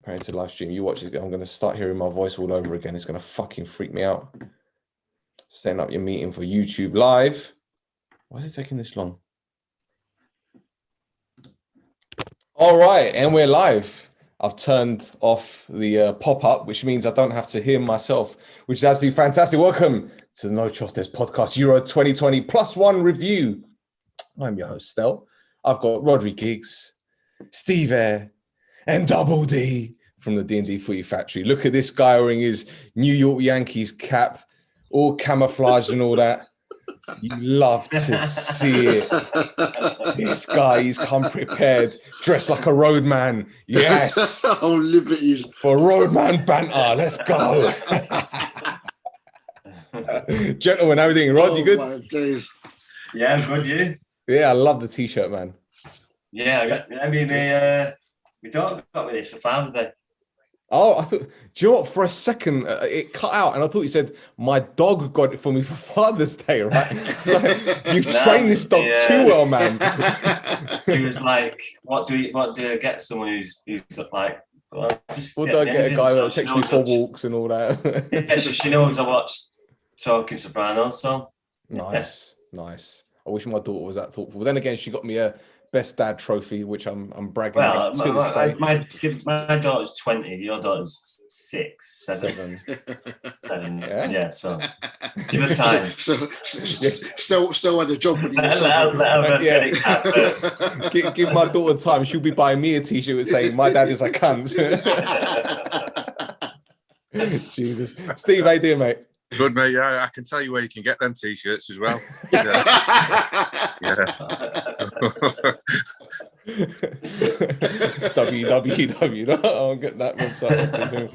Preparing to live stream. You watch it. I'm going to start hearing my voice all over again. It's going to fucking freak me out. Setting up your meeting for YouTube Live. Why is it taking this long? All right, and we're live. I've turned off the pop-up, which means I don't have to hear myself, which is absolutely fantastic. Welcome to the No Choftes podcast Euro 2020 +1 review. I'm your host, Stel. I've got Rhodri Giggs, Steve Eyre, and Dubul Dee from the D&D Footy Factory. Look at this guy wearing his New York Yankees cap, all camouflaged and all that. You love to see it. This guy, he's come prepared, dressed like a roadman. Yes. Oh, liberties. For roadman banter. Let's go. Gentlemen, how are you doing? Rod, you good? My days. Yeah, I'm good, you? Yeah, I love the t-shirt, man. Yeah, we don't got me this for Father's Day. Oh, I thought, do you know what? For a second, it cut out, and I thought you said my dog got it for me for Father's Day, right? Like, you've trained this dog too well, man. He was like, "What do I get someone who's like?" Well, what do I get a guy that takes me for walks and all that? Yeah, so she knows I watch Talking Sopranos, so nice. I wish my daughter was that thoughtful. Then again, she got me a Best Dad trophy, which I'm bragging about to this day. My daughter's 20, your daughter's 6, 7. Yeah, so give her time. So still had a job when you were give my daughter time. She'll be buying me a t-shirt saying my dad is a cunt. Jesus. Steve, how you doing, mate? Good, mate. Yeah, I can tell you where you can get them t-shirts as well. www. I'll get that website.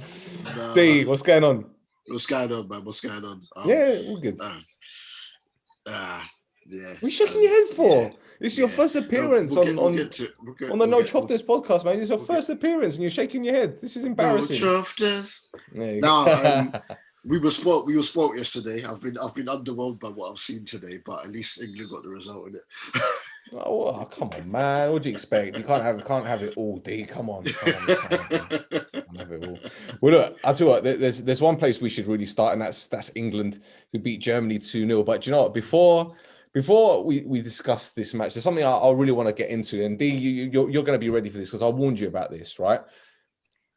No. D, what's going on? What's going on, man? What's going on? Yeah, all good. Yeah. What are you shaking your head for? Yeah. This is your first appearance on the No Choftes podcast, man. It's your first appearance and you're shaking your head. This is embarrassing. No Choftes. No, we were spoke yesterday. I've been underwhelmed by what I've seen today, but at least England got the result in it. Oh, come on, man. What do you expect? You can't have it all, D. Come on. Can't have it all. Well, look, I'll tell you what, there's one place we should really start, and that's England, who beat Germany 2-0. But do you know what? Before we discuss this match, there's something I really want to get into. And D, you're going to be ready for this because I warned you about this, right?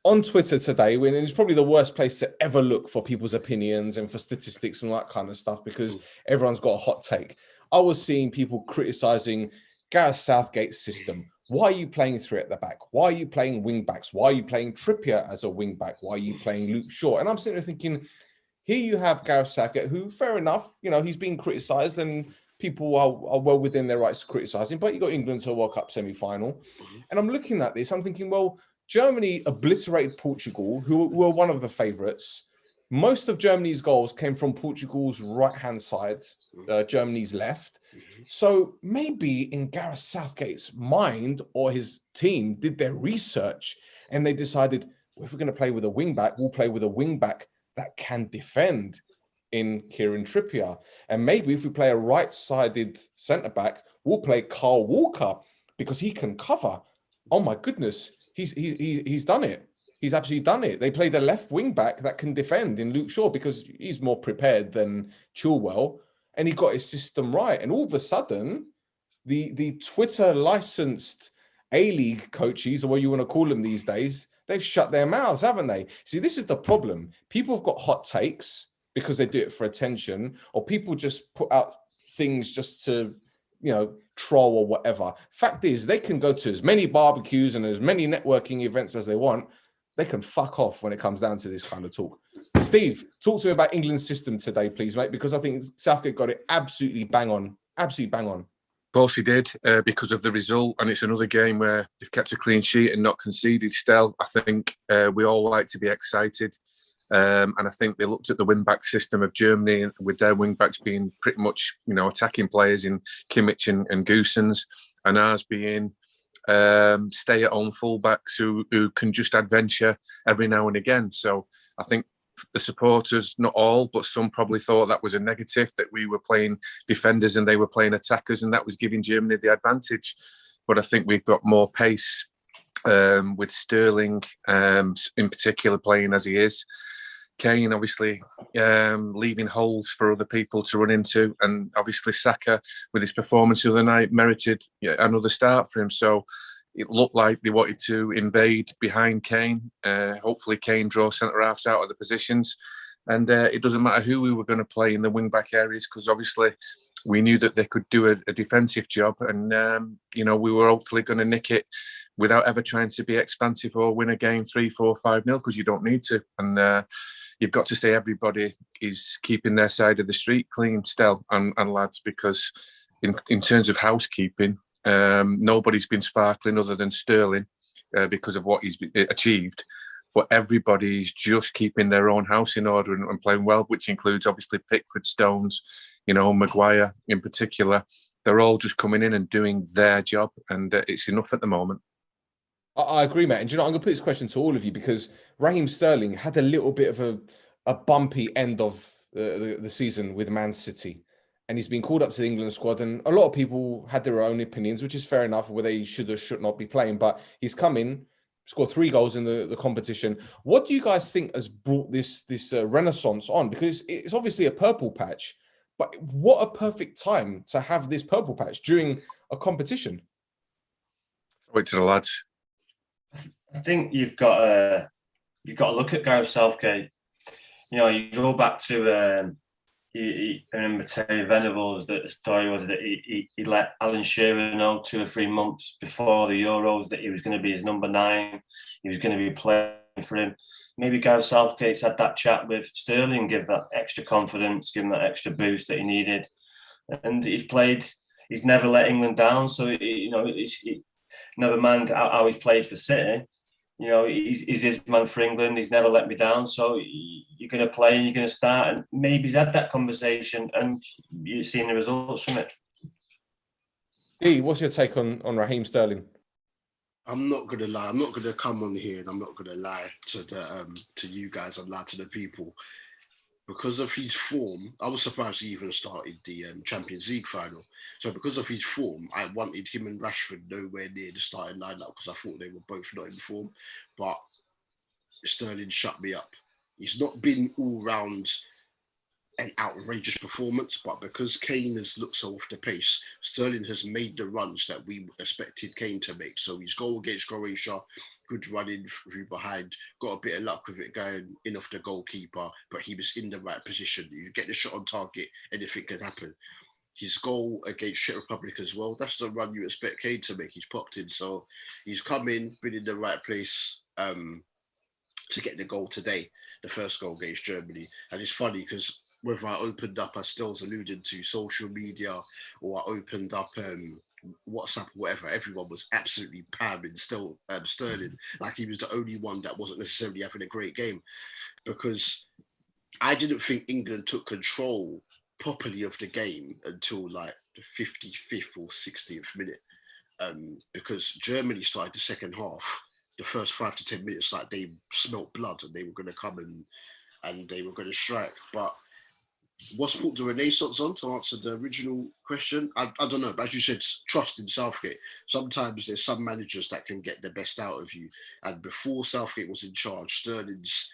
On Twitter today, when it's probably the worst place to ever look for people's opinions and for statistics and all that kind of stuff, because everyone's got a hot take. I was seeing people criticizing Gareth Southgate's system. Why are you playing 3 at the back? Why are you playing wing backs? Why are you playing Trippier as a wing back? Why are you playing Luke Shaw? And I'm sitting there thinking, here you have Gareth Southgate, who, fair enough, he's been criticized and people are well within their rights to criticize him, but you got England to a World Cup semi-final. And I'm looking at this, I'm thinking, well, Germany obliterated Portugal, who were one of the favourites. Most of Germany's goals came from Portugal's right-hand side, Germany's left. So maybe in Gareth Southgate's mind or his team did their research and they decided, well, if we're going to play with a wing-back, we'll play with a wing-back that can defend in Kieran Trippier. And maybe if we play a right-sided centre-back, we'll play Carl Walker because he can cover. Oh, my goodness. He's done it. He's absolutely done it. They played a left wing back that can defend in Luke Shaw because he's more prepared than Chilwell, and he got his system right. And all of a sudden, the Twitter licensed A-League coaches, or what you want to call them these days, they've shut their mouths, haven't they? See, this is the problem. People have got hot takes because they do it for attention, or people just put out things just to, troll or whatever. Fact is, they can go to as many barbecues and as many networking events as they want. They can fuck off when it comes down to this kind of talk. Steve, talk to me about England's system today, please, mate, because I think Southgate got it absolutely bang on. Absolutely bang on. Of course he did, because of the result. And it's another game where they've kept a clean sheet and not conceded. Stel, I think we all like to be excited. And I think they looked at the wing-back system of Germany with their wing-backs being pretty much, attacking players in Kimmich and Goossens, and ours being stay-at-home full-backs who can just adventure every now and again. So I think the supporters, not all, but some probably thought that was a negative, that we were playing defenders and they were playing attackers, and that was giving Germany the advantage. But I think we've got more pace with Sterling in particular playing as he is. Kane obviously leaving holes for other people to run into, and obviously Saka with his performance the other night merited another start for him. So it looked like they wanted to invade behind Kane. Hopefully Kane draws centre-halves out of the positions, and it doesn't matter who we were going to play in the wing-back areas, because obviously we knew that they could do a defensive job, and we were hopefully going to nick it without ever trying to be expansive or win a game 3-4-5-0, because you don't need to. And you've got to say everybody is keeping their side of the street clean, Stel and lads, because in terms of housekeeping, nobody's been sparkling other than Sterling because of what he's achieved. But everybody's just keeping their own house in order and playing well, which includes obviously Pickford, Stones, Maguire in particular. They're all just coming in and doing their job, and it's enough at the moment. I agree, Matt. And I'm going to put this question to all of you, because Raheem Sterling had a little bit of a bumpy end of the season with Man City. And he's been called up to the England squad. And a lot of people had their own opinions, which is fair enough, whether he should or should not be playing. But he's come in, scored 3 goals in the competition. What do you guys think has brought this renaissance on? Because it's obviously a purple patch. But what a perfect time to have this purple patch during a competition. Wait to the lads. I think you've got to look at Gareth Southgate. You go back to I remember Terry Venables, that the story was that he let Alan Shearer know 2 or 3 months before the Euros that he was going to be his number 9. He was going to be playing for him. Maybe Gareth Southgate's had that chat with Sterling, give that extra confidence, give him that extra boost that he needed. And he's never let England down. So, never mind how he's played for City. He's his man for England. He's never let me down. So you're going to play and you're going to start. And maybe he's had that conversation and you're seeing the results from it. Dee, what's your take on Raheem Sterling? I'm not going to lie. I'm not going to come on here and I'm not going to lie to you guys and lie to the people. Because of his form, I was surprised he even started the Champions League final. So because of his form, I wanted him and Rashford nowhere near the starting lineup because I thought they were both not in form. But Sterling shut me up. He's not been all round an outrageous performance, but because Kane has looked so off the pace, Sterling has made the runs that we expected Kane to make. So his goal against Croatia, good running through behind, got a bit of luck with it going in off the goalkeeper, but he was in the right position. You get the shot on target, anything can happen. His goal against Czech Republic as well, that's the run you expect Kane to make. He's popped in, so he's come in, been in the right place to get the goal today, the first goal against Germany. And it's funny because whether I opened up, as Stel's alluded to, social media, or I opened up WhatsApp, whatever, everyone was absolutely pamming Sterling, like he was the only one that wasn't necessarily having a great game. Because I didn't think England took control properly of the game until like the 55th or 60th minute. Because Germany started the second half, the first 5 to 10 minutes, like they smelt blood and they were going to come and they were going to strike. But what's put the renaissance on, to answer the original question? I don't know, but as you said, trust in Southgate. Sometimes there's some managers that can get the best out of you. And before Southgate was in charge, Sterling's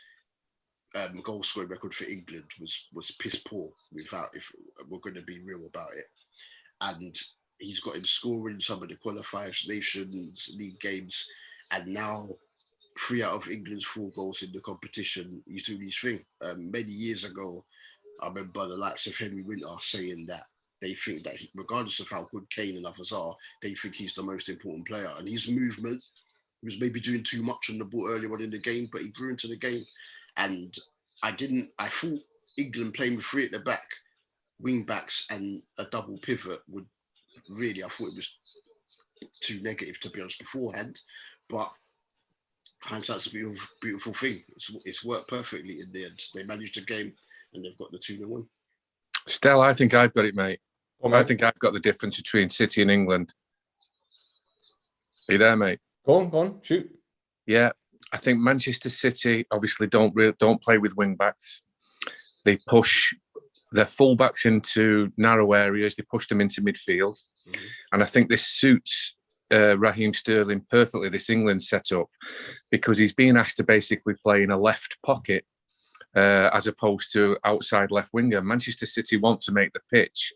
goal scoring record for England was piss poor, if we're going to be real about it. And he's got him scoring some of the qualifiers, Nations League games, and now 3 out of England's 4 goals in the competition, he's doing his thing. Many years ago, I remember the likes of Henry Winter saying that they think that regardless of how good Kane and others are, they think he's the most important player. And his movement, he was maybe doing too much on the ball earlier on in the game, but he grew into the game. And I thought England playing with 3 at the back, wing backs and a double pivot would really, I thought it was too negative, to be honest, beforehand. But hindsight's a beautiful thing. It's worked perfectly in the end. They managed the game and they've got the 2-1. Stel, I think I've got it, mate. I think I've got the difference between City and England. Are you there, mate? Go on, shoot. Yeah, I think Manchester City obviously don't play with wing backs. They push their full backs into narrow areas. They push them into midfield, and I think this suits Raheem Sterling perfectly, this England setup, because he's being asked to basically play in a left pocket as opposed to outside left winger. Manchester City want to make the pitch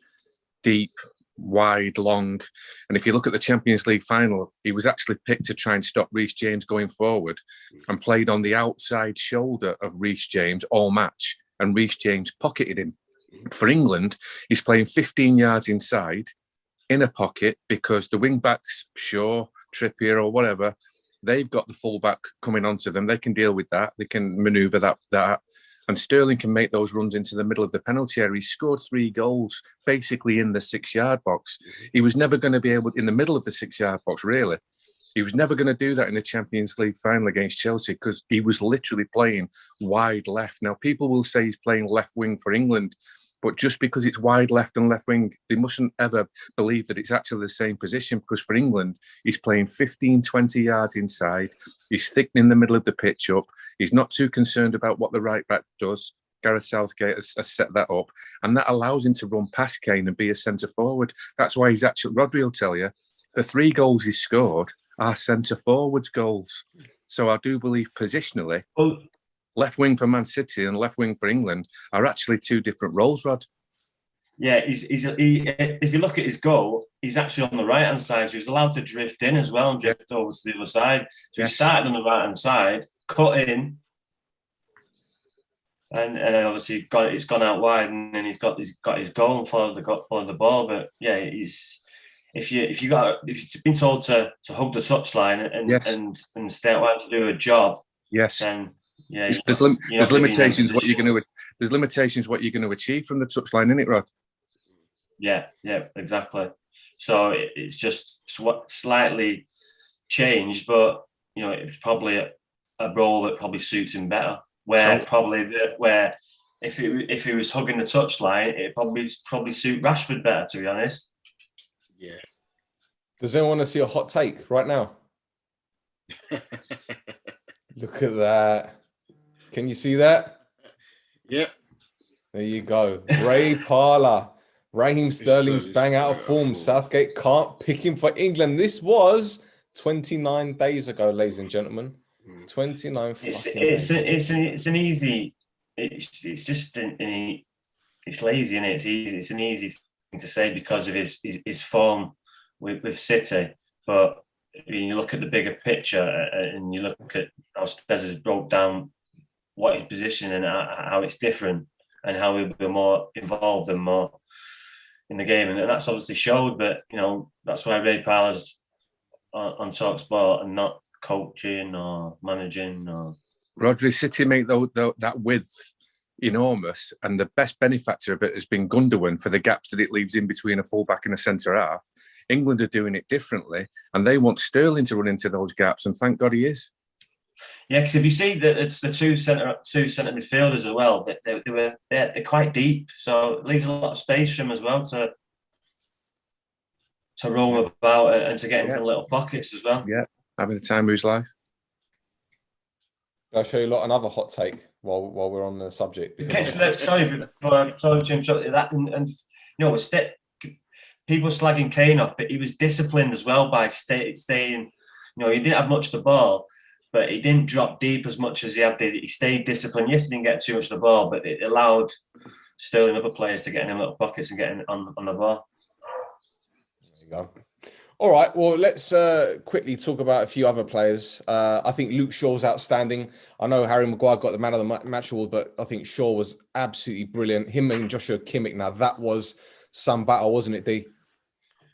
deep, wide, long. And if you look at the Champions League final, he was actually picked to try and stop Reece James going forward and played on the outside shoulder of Reece James all match. And Reece James pocketed him. For England, he's playing 15 yards inside in a pocket because the wing backs, Shaw, Trippier or whatever, they've got the fullback coming onto them. They can deal with that. They can manoeuvre that. And Sterling can make those runs into the middle of the penalty area. He scored 3 goals basically in the 6-yard box. He was never going to be able, in the middle of the 6-yard box, really. He was never going to do that in the Champions League final against Chelsea because he was literally playing wide left. Now, people will say he's playing left wing for England, but just because it's wide left and left wing, they mustn't ever believe that it's actually the same position, because for England, he's playing 15, 20 yards inside. He's thickening the middle of the pitch up. He's not too concerned about what the right back does. Gareth Southgate has set that up, and that allows him to run past Kane and be a centre forward. That's why he's actually, Rhodri will tell you, the 3 goals he scored are centre forwards goals. So I do believe positionally, left wing for Man City and left wing for England are actually 2 different roles, Rod. Yeah, if you look at his goal, he's actually on the right-hand side, so he's allowed to drift in as well and drift over to the other side. So he started on the right-hand side, cut in, and obviously it's gone out wide, and then he's got his goal and followed the ball. But yeah, if you've been told to hug the touchline and stay out to do a job, then yeah, there's limitations what you're going to achieve from the touchline, isn't it, Rod? Yeah, exactly. So it's just slightly changed, but it's probably a role that probably suits him better. Where if he was hugging the touchline, it probably suit Rashford better, to be honest. Yeah. Does anyone want to see a hot take right now? Look at that. Can you see that? Yep. There you go. Ray Parlour. Raheem Sterling's bang out of form. Southgate can't pick him for England. This was 29 days ago, ladies and gentlemen. 29 days. It's an easy. It's just it's lazy, and it's easy. It's an easy thing to say because of his form with City. But when you look at the bigger picture and you look at how Stes has broke down what his position and how it's different and how he'll be more involved and more in the game, and that's obviously showed. But that's why Ray Parlour's on TalkSport and not coaching or managing. Or Rhodri, City make that width enormous, and the best benefactor of it has been Gundogan for the gaps that it leaves in between a fullback and a centre half. England are doing it differently, and they want Sterling to run into those gaps, and thank God he is. Yeah, because if you see that it's the two centre midfielders as well, they're quite deep, so it leaves a lot of space for him as well to roam about and to get into the little pockets as well. Yeah, having the time of his life. I'll show you another hot take while we're on the subject. Sorry to interrupt that, and people slagging Kane off, but he was disciplined as well by staying. He didn't have much of the ball, but he didn't drop deep as much as he had. He stayed disciplined. Yes, he didn't get too much of the ball, but it allowed Sterling and other players to get in their little pockets and get in on the ball. There you go. All right, well, let's quickly talk about a few other players. I think Luke Shaw's outstanding. I know Harry Maguire got the man of the match award, but I think Shaw was absolutely brilliant. Him and Joshua Kimmich, now that was some battle, wasn't it, D?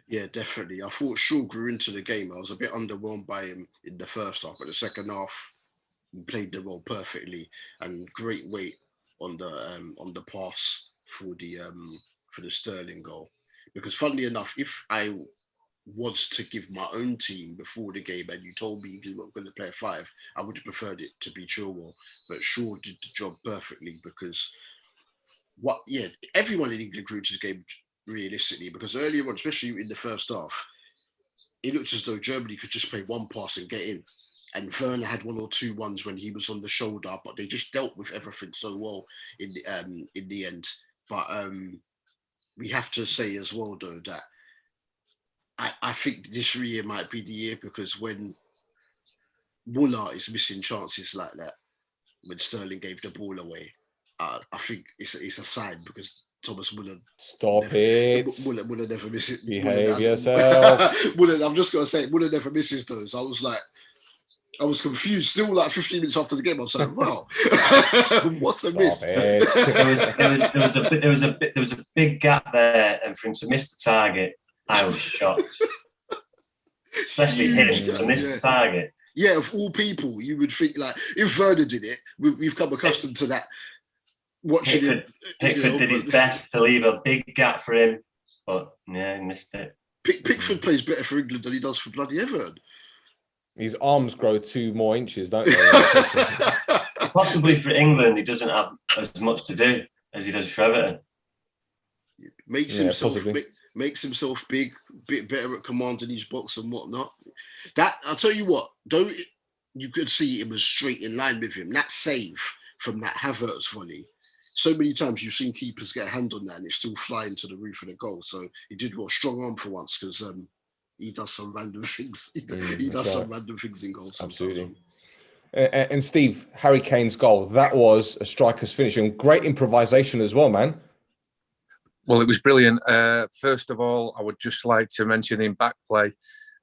Yeah, definitely. I thought Shaw grew into the game. I was a bit underwhelmed by him in the first half, but the second half, he played the role perfectly and great weight on the pass for the Sterling goal. Because funnily enough, if I was to give my own team before the game and you told me you were going to play a 5, I would have preferred it to be Chilwell. But Shaw did the job perfectly because everyone in England grew to the game realistically, because earlier on, especially in the first half, it looked as though Germany could just play one pass and get in. And Werner had 1 or 2 ones when he was on the shoulder, but they just dealt with everything so well in the end. But we have to say as well, though, that I think this year might be the year, because when Muller is missing chances like that, when Sterling gave the ball away, I think it's a sign, because Thomas Muller. Stop it. Muller never misses. Behave yourself. Muller, I'm just gonna say, Muller never misses those. I was confused. Still, like 15 minutes after the game, I was like, "Wow, what's a miss?" There was a big gap there, and for him to miss the target, I was shocked. Especially him to miss the target. Yeah, of all people, you would think, like, if Werner did it, we've come accustomed to that. Watching Pickford did his best to leave a big gap for him, but yeah, he missed it. Pickford plays better for England than he does for bloody Everton. His arms grow 2 more inches, don't they? Possibly for England, he doesn't have as much to do as he does for Everton. Makes himself big, bit better at commanding his box and whatnot. That, I'll tell you what, though, you could see it was straight in line with him. That save from that Havertz volley, so many times you've seen keepers get a hand on that and it's still flying to the roof of the goal. So he did well, strong arm for once, because he does some random things. He does some random things in goals. Absolutely. And Steve, Harry Kane's goal, that was a striker's finish, and great improvisation as well, man. Well, it was brilliant. First of all, I would just like to mention in back play,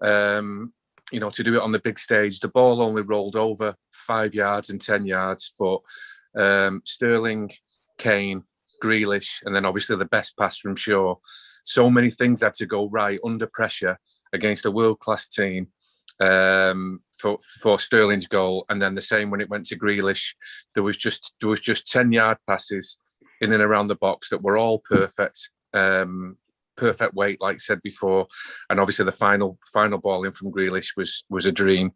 to do it on the big stage, the ball only rolled over 5 yards and 10 yards, but Sterling, Kane, Grealish, and then obviously the best pass from Shaw. So many things had to go right under pressure against a world-class team for Sterling's goal, and then the same when it went to Grealish. There was just 10-yard passes in and around the box that were all perfect weight, like I said before, and obviously the final ball in from Grealish was a dream.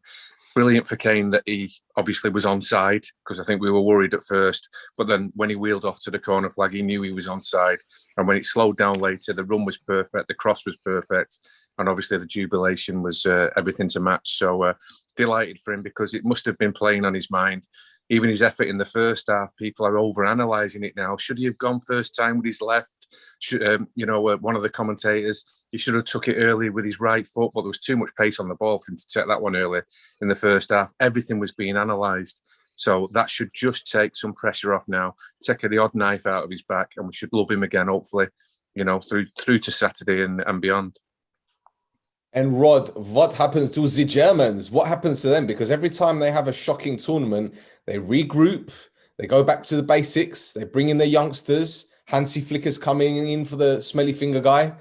Brilliant for Kane that he obviously was onside, because I think we were worried at first, but then when he wheeled off to the corner flag, he knew he was onside, and when it slowed down later, the run was perfect, the cross was perfect, and obviously the jubilation was everything to match. So delighted for him, because it must have been playing on his mind. Even his effort in the first half, people are over-analysing it now. Should he have gone first time with his left? One of the commentators, he should have took it early with his right foot, but there was too much pace on the ball for him to take that one early in the first half. Everything was being analysed. So that should just take some pressure off now, take the odd knife out of his back, and we should love him again, hopefully, through to Saturday and beyond. And Rod, what happens to the Germans? What happens to them? Because every time they have a shocking tournament, they regroup, they go back to the basics, they bring in their youngsters. Hansi Flicker's coming in for the smelly finger guy.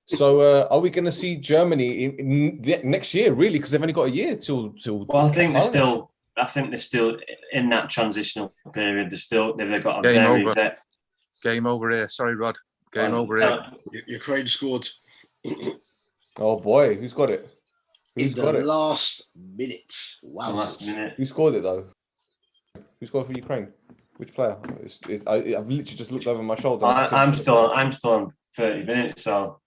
So are we going to see Germany in next year, really? Because they've only got a year till. Well, I think they're still in that transitional period. They've got a Game over here. Sorry, Rod. Game over here. Ukraine scored. Oh boy, who's got it? Last minute. Wow. Last minute. Who scored it though? Who scored for Ukraine? Which player? I've literally just looked over my shoulder. I'm still on 30 minutes, so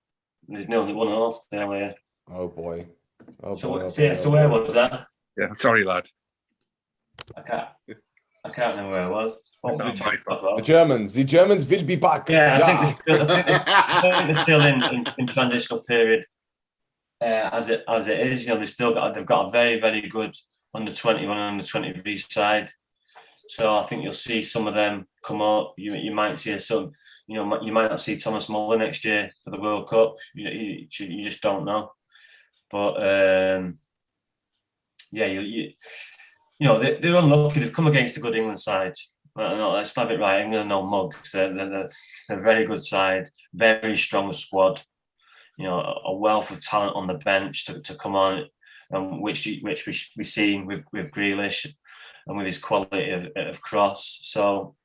there's nearly 1-1 still here. Oh boy. So where was that? Yeah, sorry, lad. I can't know where I was. The Germans will be back. Yeah, I think they're still in transitional period. As it is, they've got a very, very good under 21 and under 23 side. So I think you'll see some of them come up. You might see you might not see Thomas Muller next year for the World Cup. You just don't know. But they're unlucky. They've come against a good England side. No, let's have it right. England are no mugs. They're a very good side, very strong squad. A wealth of talent on the bench to come on, which we see with Grealish and with his quality of cross. So,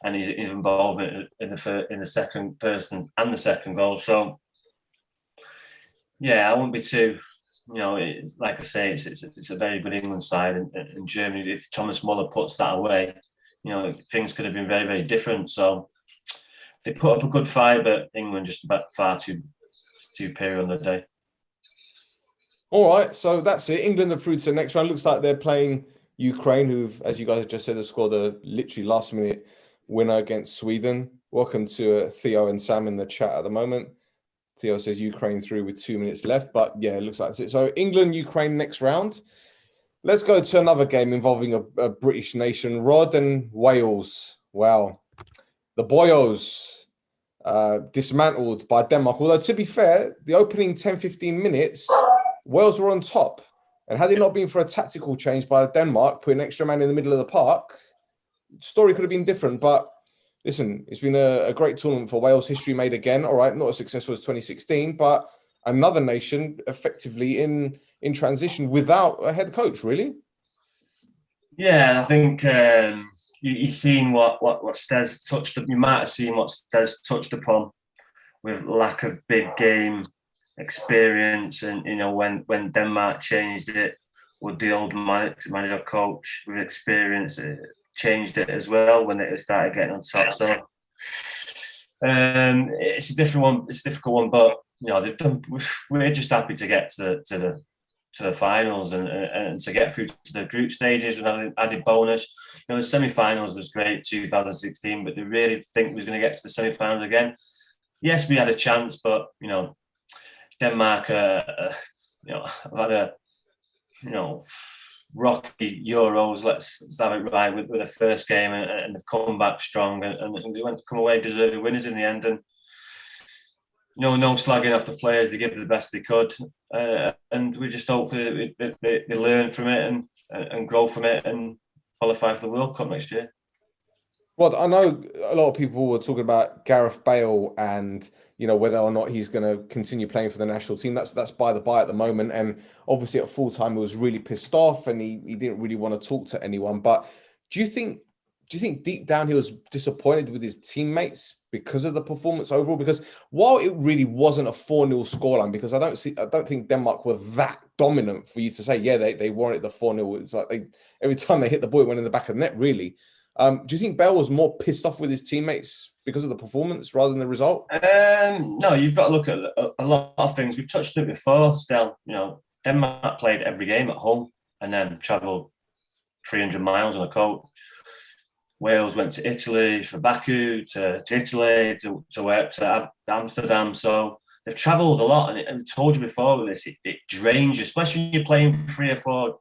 and his involvement in the second person and the second goal. So, yeah, I wouldn't be too. Like I say, it's a very good England side, and Germany. If Thomas Muller puts that away, things could have been very, very different. So they put up a good fight, but England just about far too superior on the day. All right, so that's it. England are through to the next round. Looks like they're playing Ukraine, who've, as you guys just said, have scored a literally last-minute winner against Sweden. Welcome to Theo and Sam in the chat at the moment. Theo says Ukraine through with 2 minutes left, but yeah, it looks like it. So England, Ukraine next round. Let's go to another game involving a British nation, Rod and Wales. Wow. The Boyos dismantled by Denmark. Although, to be fair, the opening 10, 15 minutes, Wales were on top. And had it not been for a tactical change by Denmark, putting an extra man in the middle of the park, the story could have been different. But listen, it's been a great tournament for Wales. History made again. All right, not as successful as 2016, but another nation effectively in transition without a head coach, really. Yeah, and I think you've seen what Stes touched. You might have seen what Stes touched upon with lack of big game experience, and when Denmark changed it, with the old manager coach with experience, changed it as well when it started getting on top. So it's a different one. It's a difficult one, but they've done. We're just happy to get to the finals and to get through to the group stages with an added bonus. The semi-finals was great 2016, but they really think we was going to get to the semi-finals again. Yes, we had a chance, but Denmark, have had a rocky Euros. Let's have it right with the first game, and they've come back strong, and they come away deserving winners in the end. And no slagging off the players. They give the best they could, and we just hope that they learn from it and grow from it and qualify for the World Cup next year. Well, I know a lot of people were talking about Gareth Bale and whether or not he's going to continue playing for the national team. That's by the by at the moment. And obviously at full time he was really pissed off and he didn't really want to talk to anyone. But do you think deep down he was disappointed with his teammates because of the performance overall? Because while it really wasn't a 4-0 scoreline, because I don't think Denmark were that dominant for you to say, yeah, they warranted the 4-0. It's like every time they hit the ball, it went in the back of the net, really. Do you think Bale was more pissed off with his teammates because of the performance rather than the result? No, you've got to look at a lot of things. We've touched on it before, Stel. Denmark played every game at home and then travelled 300 miles on a coach. Wales went to Italy, for Baku, to Italy, to work to Amsterdam. So they've travelled a lot, and I've told you before with this, it drains you, especially when you're playing 3 or 4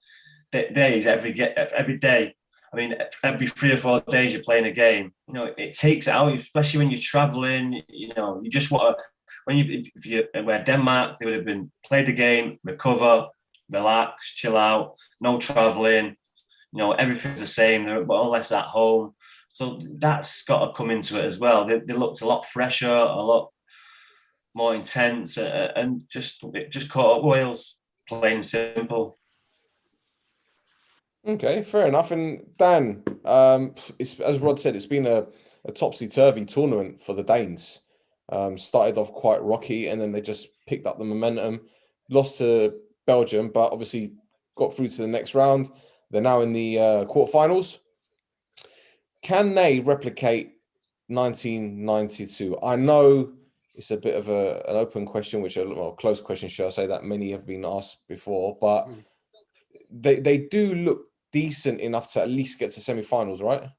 days every day. I mean, every 3 or 4 days you're playing a game. It takes it out, especially when you're travelling. You just want to. If you were Denmark, they would have been played the game, recover, relax, chill out, no travelling. Everything's the same, but unless at home. So that's got to come into it as well. They looked a lot fresher, a lot more intense, and it just caught up Wales, plain and simple. Okay, fair enough. And Dan, it's, as Rod said, it's been a topsy-turvy tournament for the Danes. Started off quite rocky, and then they just picked up the momentum, lost to Belgium, but obviously got through to the next round. They're now in the quarterfinals. Can they replicate 1992? I know it's a bit of an open question, a close question, should I say, that many have been asked before, but they do look decent enough to at least get to semi-finals, right?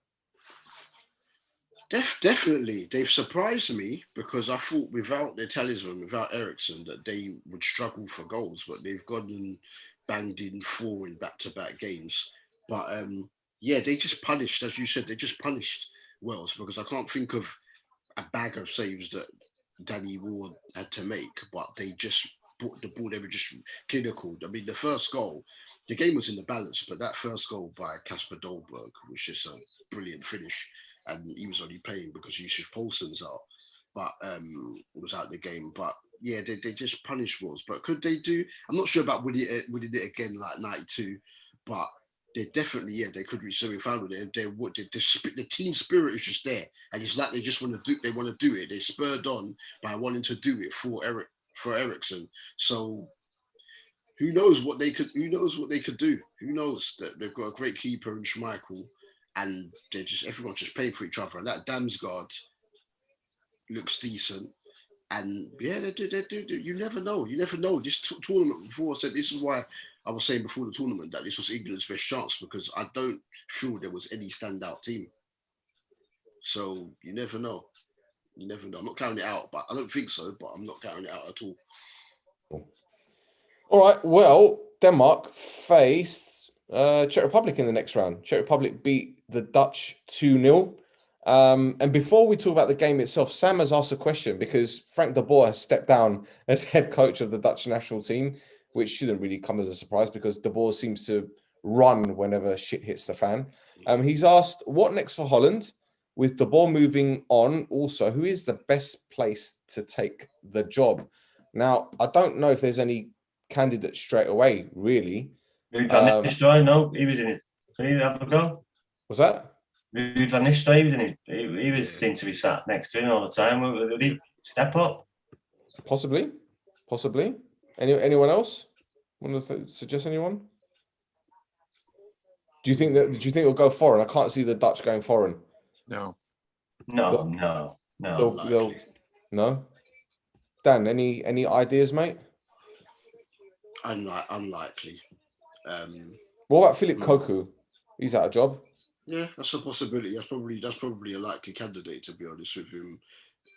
Definitely. They've surprised me because I thought without their talisman, without Eriksson, that they would struggle for goals, but they've gone and banged in 4 in back-to-back games. But they just punished, as you said, they just punished Wales, because I can't think of a bag of saves that Danny Ward had to make, but they just brought the ball. They were just clinical. I mean, the first goal, the game was in the balance, but that first goal by Kasper Dolberg was just a brilliant finish. And he was only playing because Yusuf Poulsen's out, but was out of the game. But yeah, they just punished Wales. But could they do? I'm not sure about winning it again like 92, but they definitely, they could reach semi-final. The team spirit is just there, and it's like they just want to do. They want to do it. They're spurred on by wanting to do it for Eriksson. So who knows what they could? Who knows what they could do? Who knows that they've got a great keeper in Schmeichel, and everyone's just playing for each other. And that Damsgaard looks decent. And yeah, they do. You never know. This tournament, before I said, this is why I was saying before the tournament that this was England's best chance, because I don't feel there was any standout team. So you never know. You never know. I'm not counting it out, but I don't think so. But I'm not counting it out at all. All right. Well, Denmark faced Czech Republic in the next round. Czech Republic beat the Dutch 2-0. And before we talk about the game itself, Sam has asked a question because Frank de Boer has stepped down as head coach of the Dutch national team, which shouldn't really come as a surprise because de Boer seems to run whenever shit hits the fan. He's asked, what next for Holland? With de Boer moving on, also, who is the best place to take the job? Now, I don't know if there's any candidate straight away, really. Ruud van Nistelrooy, no, he was in it. Did he have a go? Was that? Ruud van Nistelrooy, he was in it. He was seen to be sat next to him all the time. Did he step up? Possibly. Anyone else? Want to suggest anyone? Do you think it'll go foreign? I can't see the Dutch going foreign. No. No. Dan, any ideas, mate? Unlikely. What about Philip Koku? He's out of job. Yeah, that's a possibility. That's probably a likely candidate, to be honest with him,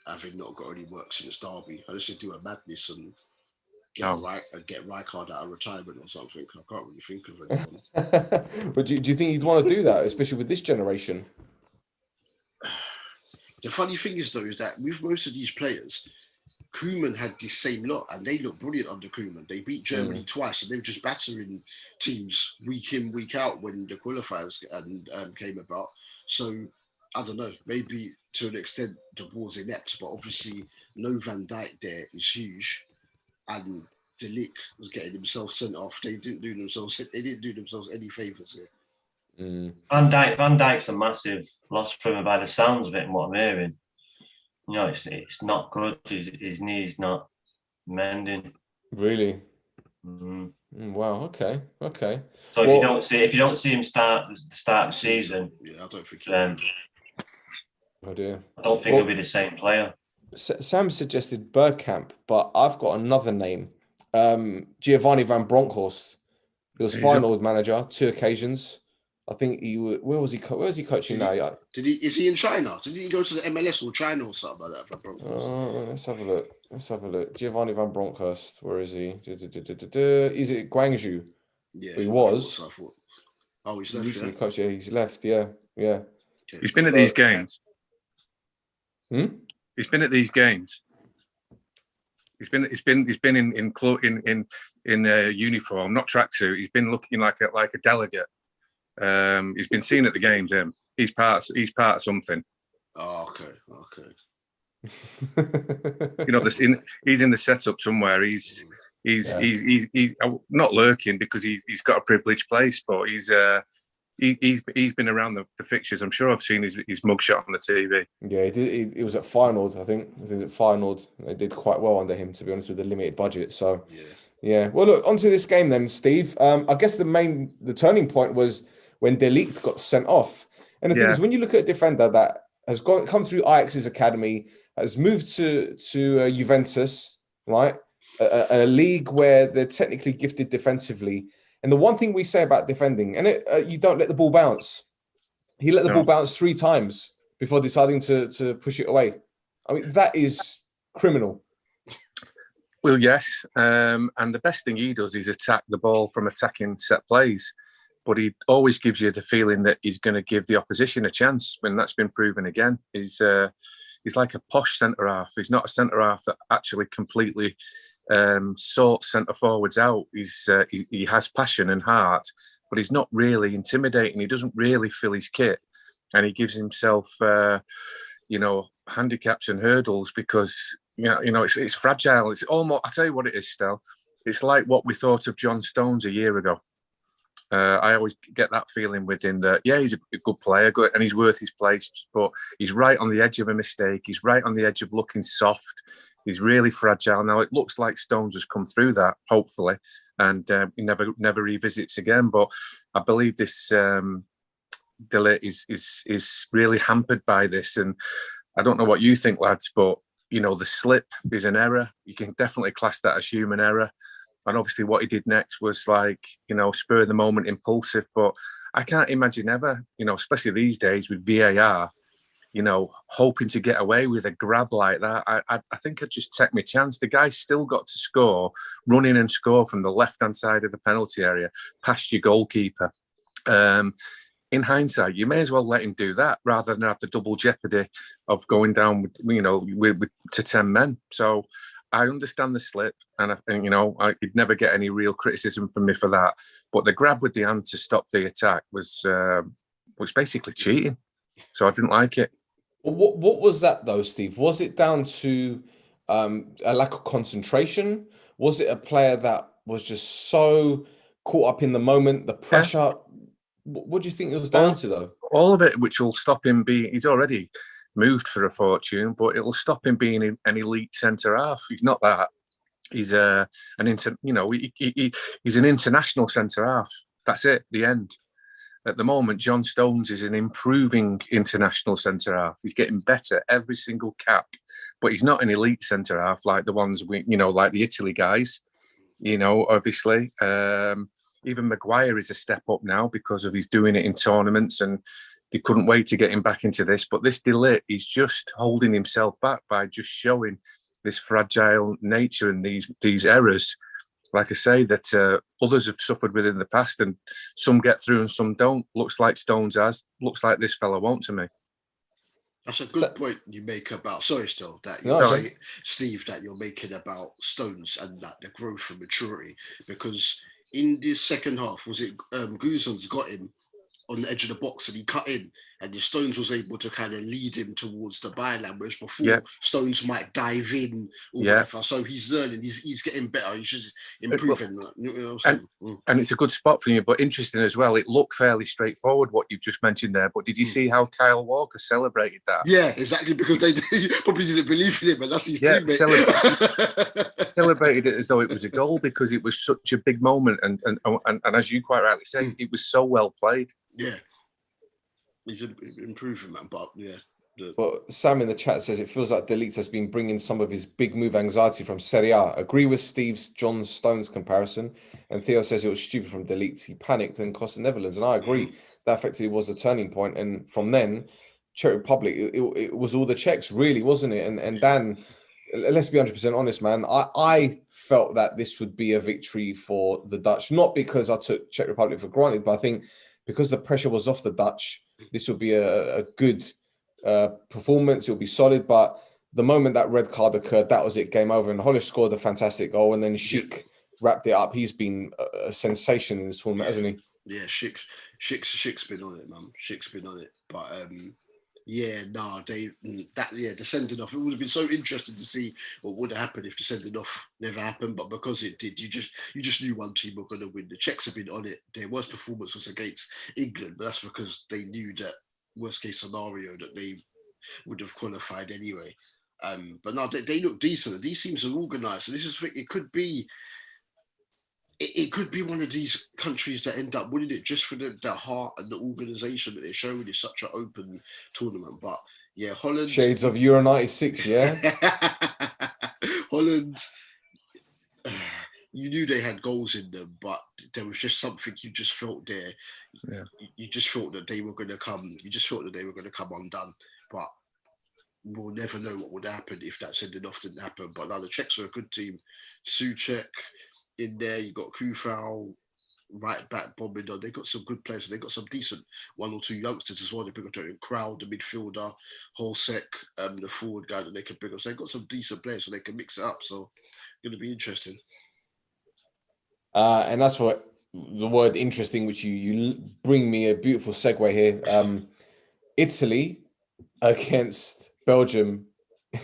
having not got any work since Derby. I just do a madness and get Rijkaard out of retirement or something. I can't really think of anyone. But do you think he'd want to do that, especially with this generation? The funny thing is, though, is that with most of these players, Caaaamin had the same lot, and they looked brilliant under Caaaamin. They beat Germany twice, and they were just battering teams week in, week out when the qualifiers came about. So, I don't know, maybe to an extent, the Boer's inept, but obviously no Van Dijk there is huge, and De Ligt was getting himself sent off. They didn't do themselves any favours here. Van Dijk's a massive loss for him by the sounds of it and what I'm hearing. You know, it's not good. His knee's not mending. Really? Wow. Okay. So if you don't see him start the season, I don't think. Oh dear. I don't think he'll be the same player. Sam suggested Bergkamp, but I've got another name. Giovanni van Bronckhorst. He was final manager 2 occasions. I think where was he coaching now? Is he in China? Did he go to the MLS or China or something like that? Let's have a look. Giovanni van Bronckhorst. Where is he? Is it Guangzhou? Yeah, he was. I thought. Oh, he's left. Coach, yeah, he's left. Yeah. Okay. He's been at these games. He's been at these games. He's been in uniform, not tracksuit. He's been looking like a delegate. He's been seen at the games. He's part of something. Oh, okay. You know, he's in the setup somewhere. He's not lurking because he's got a privileged place, but he's been around the fixtures. I'm sure I've seen his mugshot on the TV. Yeah, he was at Feyenoord, I think. At Feyenoord, they did quite well under him, to be honest, with the limited budget. So, yeah. Well, look, onto this game then, Steve. I guess the turning point was when De Ligt got sent off. And the thing is, when you look at a defender that has come through Ajax's academy, has moved to Juventus, right? A league where they're technically gifted defensively. And the one thing we say about defending, and you don't let the ball bounce. He let the ball bounce 3 times before deciding to push it away. I mean, that is criminal. Well, yes. And the best thing he does is attack the ball from attacking set plays. But he always gives you the feeling that he's going to give the opposition a chance, and that's been proven again. He's like a posh centre-half. He's not a centre-half that actually completely sorts centre forwards out. He has passion and heart, but he's not really intimidating. He doesn't really fill his kit, and he gives himself, handicaps and hurdles because it's fragile. It's almost. I tell you what it is, Stel. It's like what we thought of John Stones a year ago. I always get that feeling with him that, he's a good player, and he's worth his place, but he's right on the edge of a mistake. He's right on the edge of looking soft. He's really fragile. Now, it looks like Stones has come through that, hopefully, and he never revisits again. But I believe this De Ligt is really hampered by this. And I don't know what you think, lads, but, the slip is an error. You can definitely class that as human error. And obviously what he did next was spur of the moment, impulsive. But I can't imagine ever, especially these days with VAR, hoping to get away with a grab like that. I think I'd just take my chance. The guy's still got to score, run in and score from the left-hand side of the penalty area, past your goalkeeper. In hindsight, you may as well let him do that rather than have the double jeopardy of going down with to 10 men. So I understand the slip, and you'd never get any real criticism from me for that. But the grab with the hand to stop the attack was basically cheating. So I didn't like it. What was that though, Steve? Was it down to a lack of concentration? Was it a player that was just so caught up in the moment, the pressure? Yeah. What do you think it was down to though? All of it, which will stop him being. He's already moved for a fortune, but it'll stop him being an elite centre half. He's not that. He's he's an international centre half. That's it. The end. At the moment, John Stones is an improving international centre half. He's getting better every single cap, but he's not an elite centre half like the ones like the Italy guys. Obviously, even Maguire is a step up now because of he's doing it in tournaments, and they couldn't wait to get him back into this. But this De Ligt, he's just holding himself back by just showing this fragile nature and these errors. Like I say, that others have suffered with in the past, and some get through and some don't. Looks like Stones has. Looks like this fella won't to me. That's a good point you make about. Sorry, Stel, Steve, that you're making about Stones and that the growth and maturity. Because in this second half, was it Guzan's got him on the edge of the box and he cut in, and the Stones was able to kind of lead him towards the byline, whereas before Stones might dive in or whatever. So he's learning, he's getting better, he's just improving. And it's a good spot for you, but interesting as well. It looked fairly straightforward what you've just mentioned there, but did you see how Kyle Walker celebrated that? Yeah, exactly, because they probably didn't believe in him, and that's his teammate. Celebrated it as though it was a goal because it was such a big moment, and as you quite rightly say, it was so well played. Yeah, he's improving, man. But yeah. But Sam in the chat says it feels like De Ligt has been bringing some of his big move anxiety from Serie A. Agree with Steve's John Stones comparison. And Theo says it was stupid from De Ligt. He panicked and cost the Netherlands. And I agree. That effectively was the turning point. And from then, Czech Republic, it was all the Czechs, really, wasn't it? And Dan, let's be 100% honest, man. I felt that this would be a victory for the Dutch. Not because I took Czech Republic for granted, but I think because the pressure was off the Dutch, this would be a good performance. It'll be solid. But the moment that red card occurred, that was it, game over. And Hollis scored a fantastic goal, and then Schick wrapped it up. He's been a sensation in this tournament, hasn't he? Yeah, Schick's been on it, man. Schick's been on it. But the sending off. It would have been so interesting to see what would have happened if the sending off never happened. But because it did, you just knew one team were going to win. The Czechs have been on it. Their worst performance was against England, but that's because they knew that worst case scenario that they would have qualified anyway. But no, they look decent. These teams are organised. So it could be. It could be one of these countries that end up winning it just for the heart and the organisation that they're showing is such an open tournament. But yeah, Holland. Shades of Euro 96, yeah? Holland, you knew they had goals in them, but there was just something you just felt there. Yeah. You just felt that they were going to come. You just felt that they were going to come undone. But we'll never know what would happen if that sending off didn't happen. But now the Czechs are a good team. Souček in there, you got Kufal, right back bombing on. They got some good players. They got some decent one or two youngsters as well. They pick up Crowd, the midfielder, Holsek, the forward guy that they can pick up. So they got some decent players, so they can mix it up. So it's going to be interesting. And that's what the word interesting, which you bring me a beautiful segue here. Italy against Belgium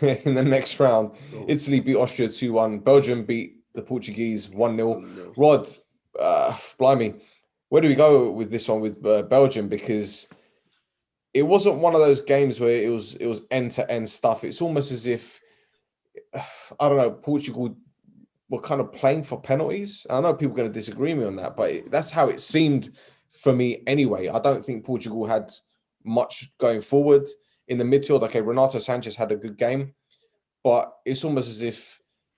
in the next round. Oh. Italy beat Austria 2-1. Belgium beat the Portuguese 1-0. Rod, blimey, where do we go with this one with Belgium? Because it wasn't one of those games where it was end-to-end stuff. It's almost as if, I don't know, Portugal were kind of playing for penalties. I know people are going to disagree with me on that, but that's how it seemed for me anyway. I don't think Portugal had much going forward. In the midfield, okay, Renato Sanchez had a good game, but it's almost as if,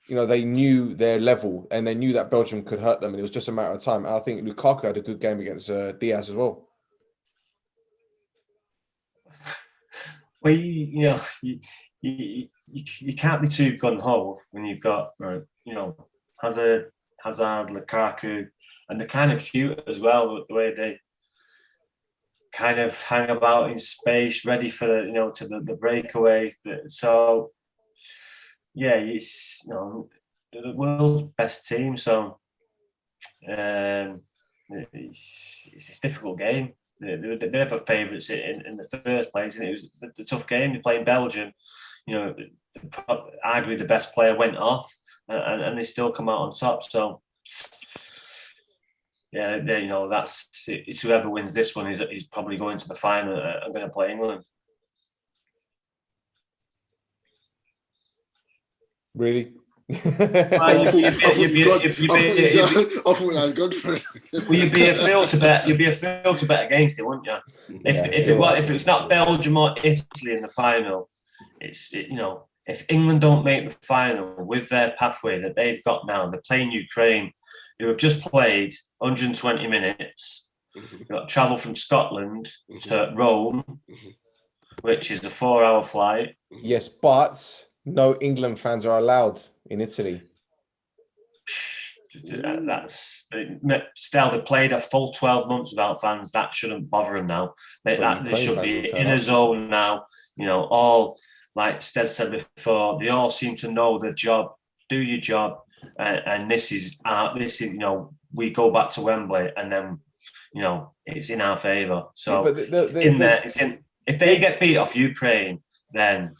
they knew their level and they knew that Belgium could hurt them, and it was just a matter of time. And I think Lukaku had a good game against Diaz as well. Well, you can't be too gun ho when you've got Hazard, Lukaku, and they're kind of cute as well. The way they kind of hang about in space, ready for the breakaway. So yeah, it's the world's best team. So it's a difficult game. They're never favourites in the first place, and it was a tough game. You're playing Belgium, arguably the best player went off, and they still come out on top. So, yeah, it's whoever wins this one is probably going to the final. I'm going to play England. Really? I thought I'd gone for it. Well, you'd be a fool to bet. You'd be a fool to bet against it, wouldn't you? If it's not Belgium or Italy in the final, if England don't make the final with their pathway that they've got now, they're playing Ukraine, who have just played 120 minutes. You've got to travel from Scotland to Rome, which is a 4-hour flight. Yes, but no England fans are allowed in Italy. That's Stel. They played a full 12 months without fans. That shouldn't bother them now. They should be in a zone now. All like Stel said before, they all seem to know their job. Do your job, and this is we go back to Wembley, and then it's in our favour. So if they get beat off Ukraine, then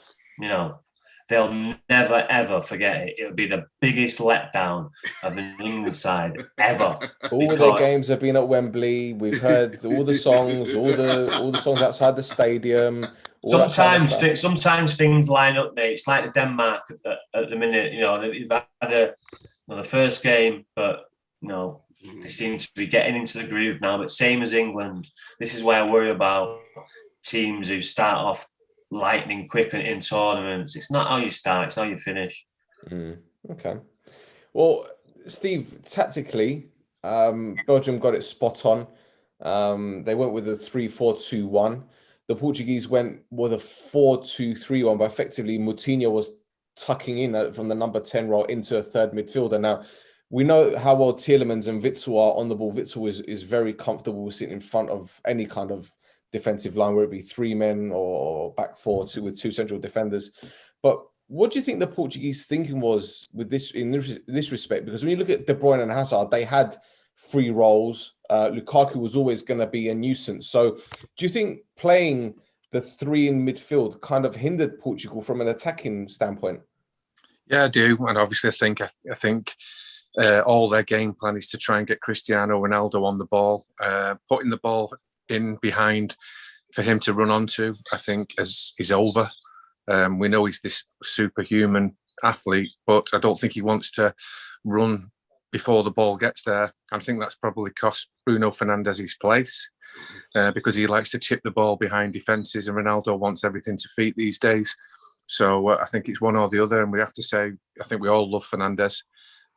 they'll never, ever forget it. It'll be the biggest letdown of an England side ever. All their games have been at Wembley. We've heard all the songs, all the songs outside the stadium. Sometimes things line up, mate. It's like Denmark at the minute. They've had the first game, but they seem to be getting into the groove now. But same as England, this is why I worry about teams who start off lightning quick in tournaments. It's not how you start, it's how you finish. Okay. Well, Steve, tactically, Belgium got it spot on. They went with a 3-4-2-1. The Portuguese went with a 4-2-3-1, but effectively Moutinho was tucking in from the number 10 role into a third midfielder. Now, we know how well Tielemans and Witsel are on the ball. Witsel is very comfortable sitting in front of any kind of defensive line, whether it be 3 men or back 4 with 2 central defenders. But what do you think the Portuguese thinking was with this in this respect? Because when you look at De Bruyne and Hazard, they had 3 roles. Lukaku was always going to be a nuisance. So do you think playing the 3 in midfield kind of hindered Portugal from an attacking standpoint? Yeah, I do. And obviously I think all their game plan is to try and get Cristiano Ronaldo on the ball, putting the ball in behind for him to run onto, I think is over. We know he's this superhuman athlete, but I don't think he wants to run before the ball gets there. I think that's probably cost Bruno Fernandes his place because he likes to chip the ball behind defences, and Ronaldo wants everything to feet these days. So I think it's one or the other, and we have to say, I think we all love Fernandes,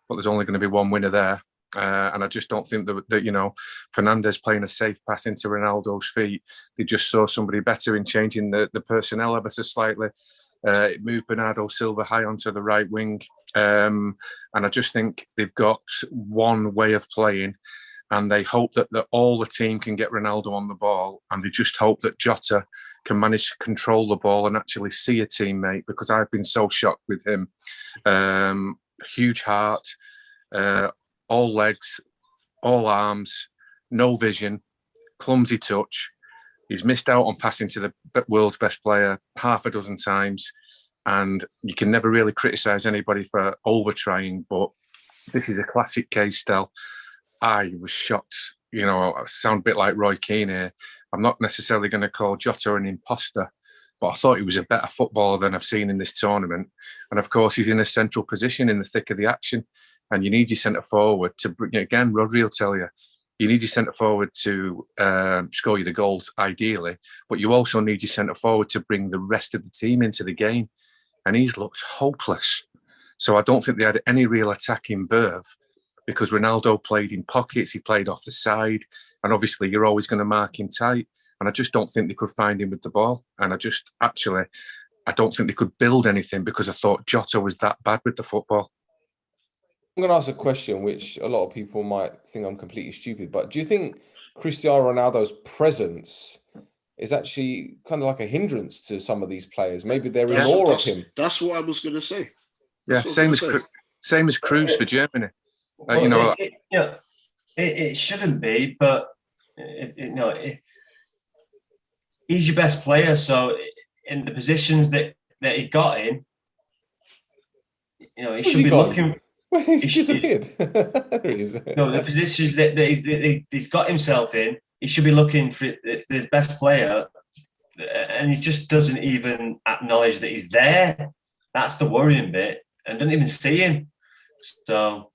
but there's only going to be one winner there. And I just don't think that Fernandes playing a safe pass into Ronaldo's feet, they just saw somebody better in changing the personnel ever so slightly. It moved Bernardo Silva high onto the right wing. And I just think they've got one way of playing, and they hope that all the team can get Ronaldo on the ball, and they just hope that Jota can manage to control the ball and actually see a teammate, because I've been so shocked with him. Huge heart, all legs, all arms, no vision, clumsy touch. He's missed out on passing to the world's best player half a dozen times, and you can never really criticise anybody for over-trying, but this is a classic case, Stel. I was shocked. I sound a bit like Roy Keane here. I'm not necessarily going to call Jota an imposter, but I thought he was a better footballer than I've seen in this tournament. And of course, he's in a central position in the thick of the action. And you need your centre forward to bring, again, Rhodri will tell you, you need your centre forward to score you the goals, ideally, but you also need your centre forward to bring the rest of the team into the game. And he's looked hopeless. So I don't think they had any real attacking verve, because Ronaldo played in pockets, he played off the side, and obviously you're always going to mark him tight. and I just don't think they could find him with the ball. And I don't think they could build anything because I thought Jota was that bad with the football. I'm going to ask a question which a lot of people might think I'm completely stupid, but do you think Cristiano Ronaldo's presence is actually kind of like a hindrance to some of these players? Maybe they're in awe of him. That's what I was going to say. Same as Cruz for Germany. Well, it shouldn't be, but he's your best player. So in the positions that he got in, he should be looking. Well, he's disappeared. The positions that he's got himself in, he should be looking for his best player, and he just doesn't even acknowledge that he's there. That's the worrying bit, and doesn't even see him. So,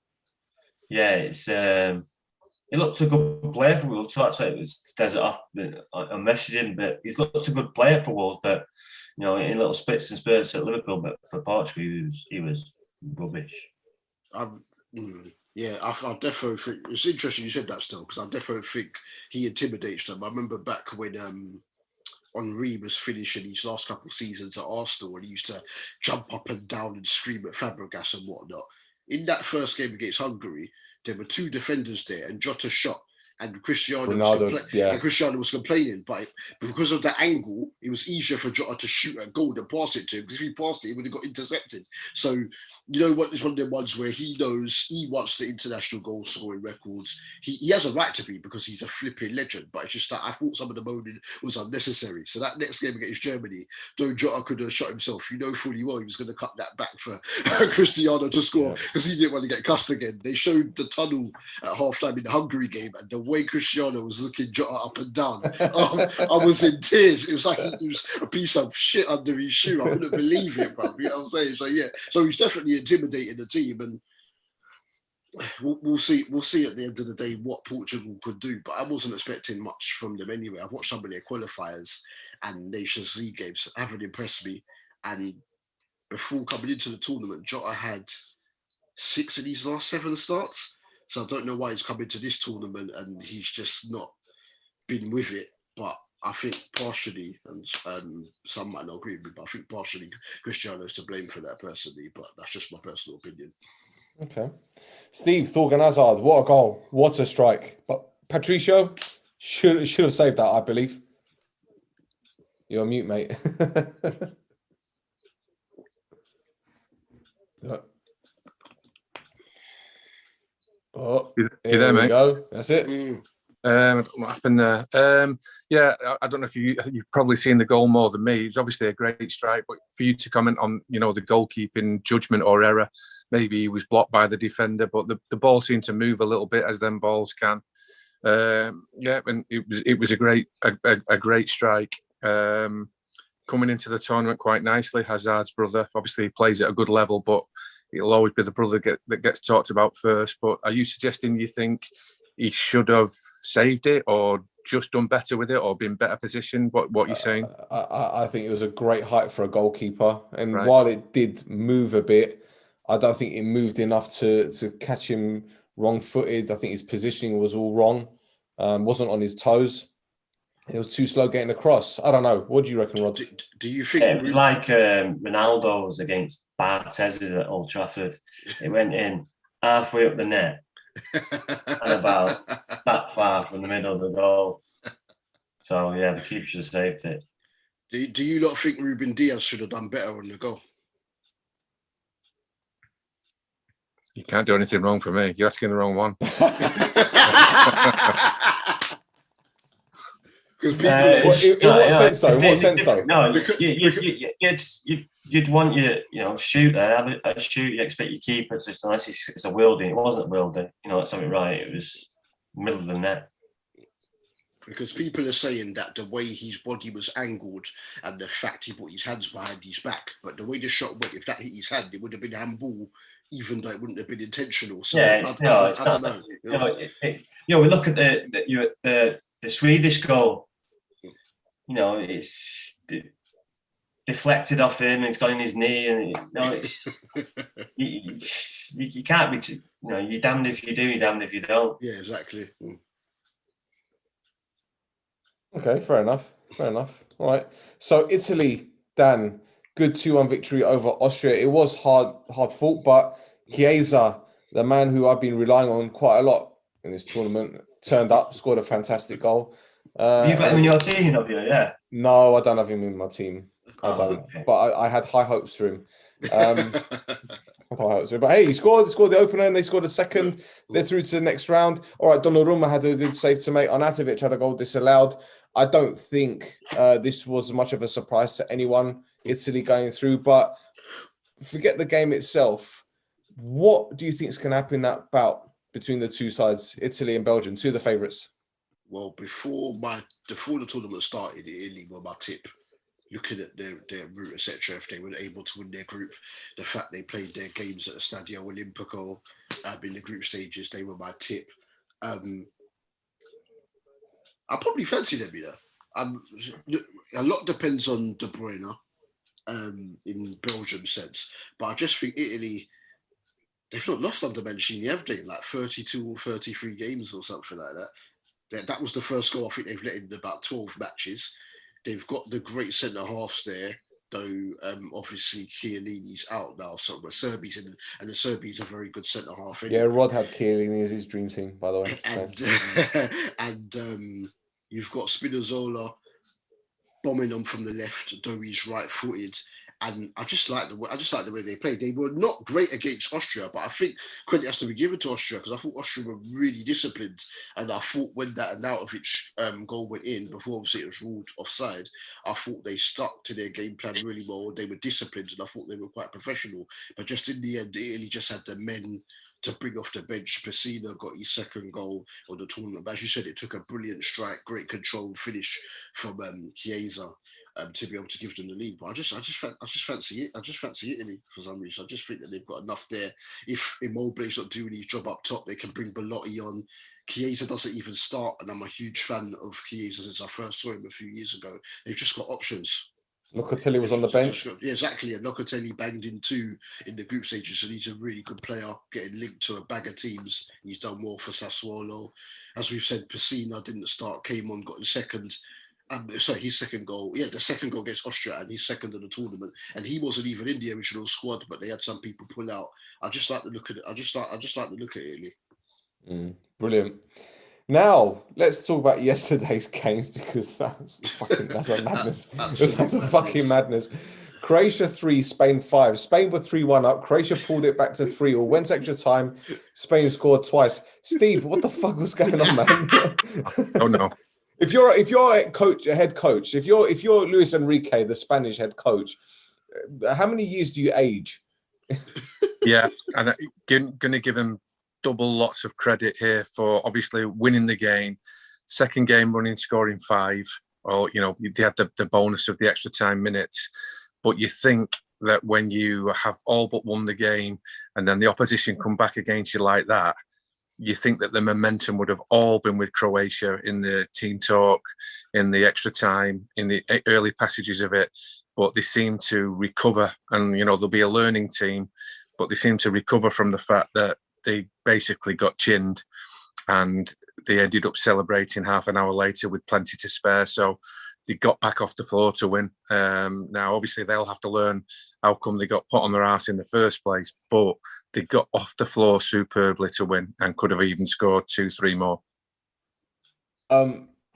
yeah, it's he looks a good player for Wolves. So that's why it was Desert off. I messaged him, but he's looked a good player for Wolves. But in little spits and spurts at Liverpool, but for Portugal, he was rubbish. I definitely think it's interesting you said that still, because I definitely think he intimidates them. I remember back when Henry was finishing his last couple of seasons at Arsenal, and he used to jump up and down and scream at Fabregas and whatnot. In that first game against Hungary, there were two defenders there, and Jota shot. And Cristiano was complaining, but because of the angle, it was easier for Jota to shoot a goal than pass it to him. Because if he passed it, he would have got intercepted. So, it's one of them ones where he knows he wants the international goal scoring records. He has a right to be, because he's a flipping legend. But it's just that I thought some of the moaning was unnecessary. So that next game against Germany, though Jota could have shot himself, fully well he was going to cut that back for Cristiano to score, because he didn't want to get cussed again. They showed the tunnel at halftime in the Hungary game, and the way Cristiano was looking Jota up and down, I was in tears. It was like he was a piece of shit under his shoe. I couldn't believe it, bro. You know what I'm saying? So yeah, so he's definitely intimidating the team, and we'll see. We'll see at the end of the day what Portugal could do. But I wasn't expecting much from them anyway. I've watched some of their qualifiers and Nations League games. Haven't impressed me. And before coming into the tournament, Jota had 6 of his last 7 starts. So I don't know why he's come into this tournament and he's just not been with it. But I think partially, and some might not agree with me, but I think partially Cristiano's to blame for that personally. But that's just my personal opinion. Okay. Steve, Thorgan Hazard, what a goal. What a strike. But Patricio should have saved that, I believe. You're on mute, mate. Oh, you there, mate? Go. That's it. What happened there? I don't know if I think you've probably seen the goal more than me. It's obviously a great strike, but for you to comment on, the goalkeeping judgment or error, maybe he was blocked by the defender, but the ball seemed to move a little bit, as them balls can. And it was a great strike. Coming into the tournament quite nicely. Hazard's brother, obviously, he plays at a good level, but it'll always be the brother that gets talked about first. But are you suggesting you think he should have saved it, or just done better with it, or been better positioned? What are you saying? I think it was a great height for a goalkeeper. And Right. While it did move a bit, I don't think it moved enough to catch him wrong-footed. I think his positioning was all wrong. Wasn't on his toes. It was too slow getting across. I don't know. What do you reckon, Rod? Do you think... It was like Ronaldo's against Barthez at Old Trafford. It went in halfway up the net and about that far from the middle of the goal. So, yeah, the keeper should have saved it. Do you not think Ruben Diaz should have done better on the goal? You can't do anything wrong for me. You're asking the wrong one. In what sense, though? No, you'd want your shooter, have a shoot. You expect your keeper to, unless it's a Wildy. It wasn't Wildy. That's something right. It was middle of the net. Because people are saying that the way his body was angled and the fact he put his hands behind his back, but the way the shot went, if that hit his hand, it would have been handball, even though it wouldn't have been intentional. So I don't know. We look at the Swedish goal. It's deflected off him and it's got in his knee, and you can't be. You're damned if you do, you're damned if you don't. Yeah, exactly. Okay, fair enough. Fair enough. All right. So Italy, Dan, good 2-1 victory over Austria. It was hard fought, but Chiesa, the man who I've been relying on quite a lot in this tournament, turned up, scored a fantastic goal. Have you got And him in then your team, have you? Yeah. no, I don't have him in my team. I Oh, don't. okay. But I had high hopes for him. I thought high hopes for him. But hey, he scored the opener and they scored a second. They're through to the next round. All right, Donnarumma had a good save to make. Arnautovic had a goal disallowed. I don't think this was much of a surprise to anyone, Italy going through. But forget the game itself. What do you think is going to happen in that bout between the two sides, Italy and Belgium, two of the favourites? Well, before the tournament started, Italy were my tip. Looking at their route, etc., if they were able to win their group, the fact they played their games at the Stadio Olimpico in the group stages, they were my tip. I probably fancy them, you know. A lot depends on De Bruyne in Belgium sense, but I just think Italy, they've not lost under Mancini, have they? Like 32 or 33 games or something like that. That was the first goal I think they've let in about 12 matches. They've got the great centre halves there, though obviously Chiellini's out now, so the Serbi's in, and the Serbi's a very good centre half. Anyway. Yeah, Rod had Chiellini as his dream team, by the way. And you've got Spinazzola bombing them from the left, though he's right-footed. And I just like the way they played. They were not great against Austria, but I think credit has to be given to Austria because I thought Austria were really disciplined. And I thought when that Arnautovic goal went in, before obviously it was ruled offside, I thought they stuck to their game plan really well. They were disciplined, and I thought they were quite professional. But just in the end, Italy just had the men to bring off the bench. Pessina got his second goal of the tournament. But as you said, it took a brilliant strike, great control finish from Chiesa. To be able to give them the lead, but I just fancy it. I just fancy Italy for some reason. I just think that they've got enough there. If Immobile's not doing his job up top, they can bring Belotti on. Chiesa doesn't even start, and I'm a huge fan of Chiesa since I first saw him a few years ago. They've just got options. Locatelli was on the bench. Yeah, exactly. And Locatelli banged in two in the group stages, and he's a really good player, getting linked to a bag of teams. He's done well for Sassuolo. As we've said, Pessina didn't start, came on, got his second. His second goal. Yeah, the second goal against Austria, and he's second in the tournament. And he wasn't even in the original squad, but they had some people pull out. I just like the look at it. I just like the look at Italy. Brilliant. Now let's talk about yesterday's games because that's a madness. That's a fucking madness. Croatia 3, Spain 5. Spain were 3-1 up. Croatia pulled it back to 3-3. Went extra time. Spain scored twice. Steve, what the fuck was going on, man? Oh no. If you're a head coach, if you're Luis Enrique, the Spanish head coach, how many years do you age? Yeah, and I'm going to give him double lots of credit here for obviously winning the game, second game running, scoring 5, or they had the bonus of the extra time minutes. But you think that when you have all but won the game, and then the opposition come back against you like that, you think that the momentum would have all been with Croatia in the team talk, in the extra time, in the early passages of it. But they seem to recover, and there'll be a learning team, but they seem to recover from the fact that they basically got chinned, and they ended up celebrating half an hour later with plenty to spare. So they got back off the floor to win. Now, obviously, they'll have to learn how come they got put on their ass in the first place, but they got off the floor superbly to win and could have even scored 2-3 more.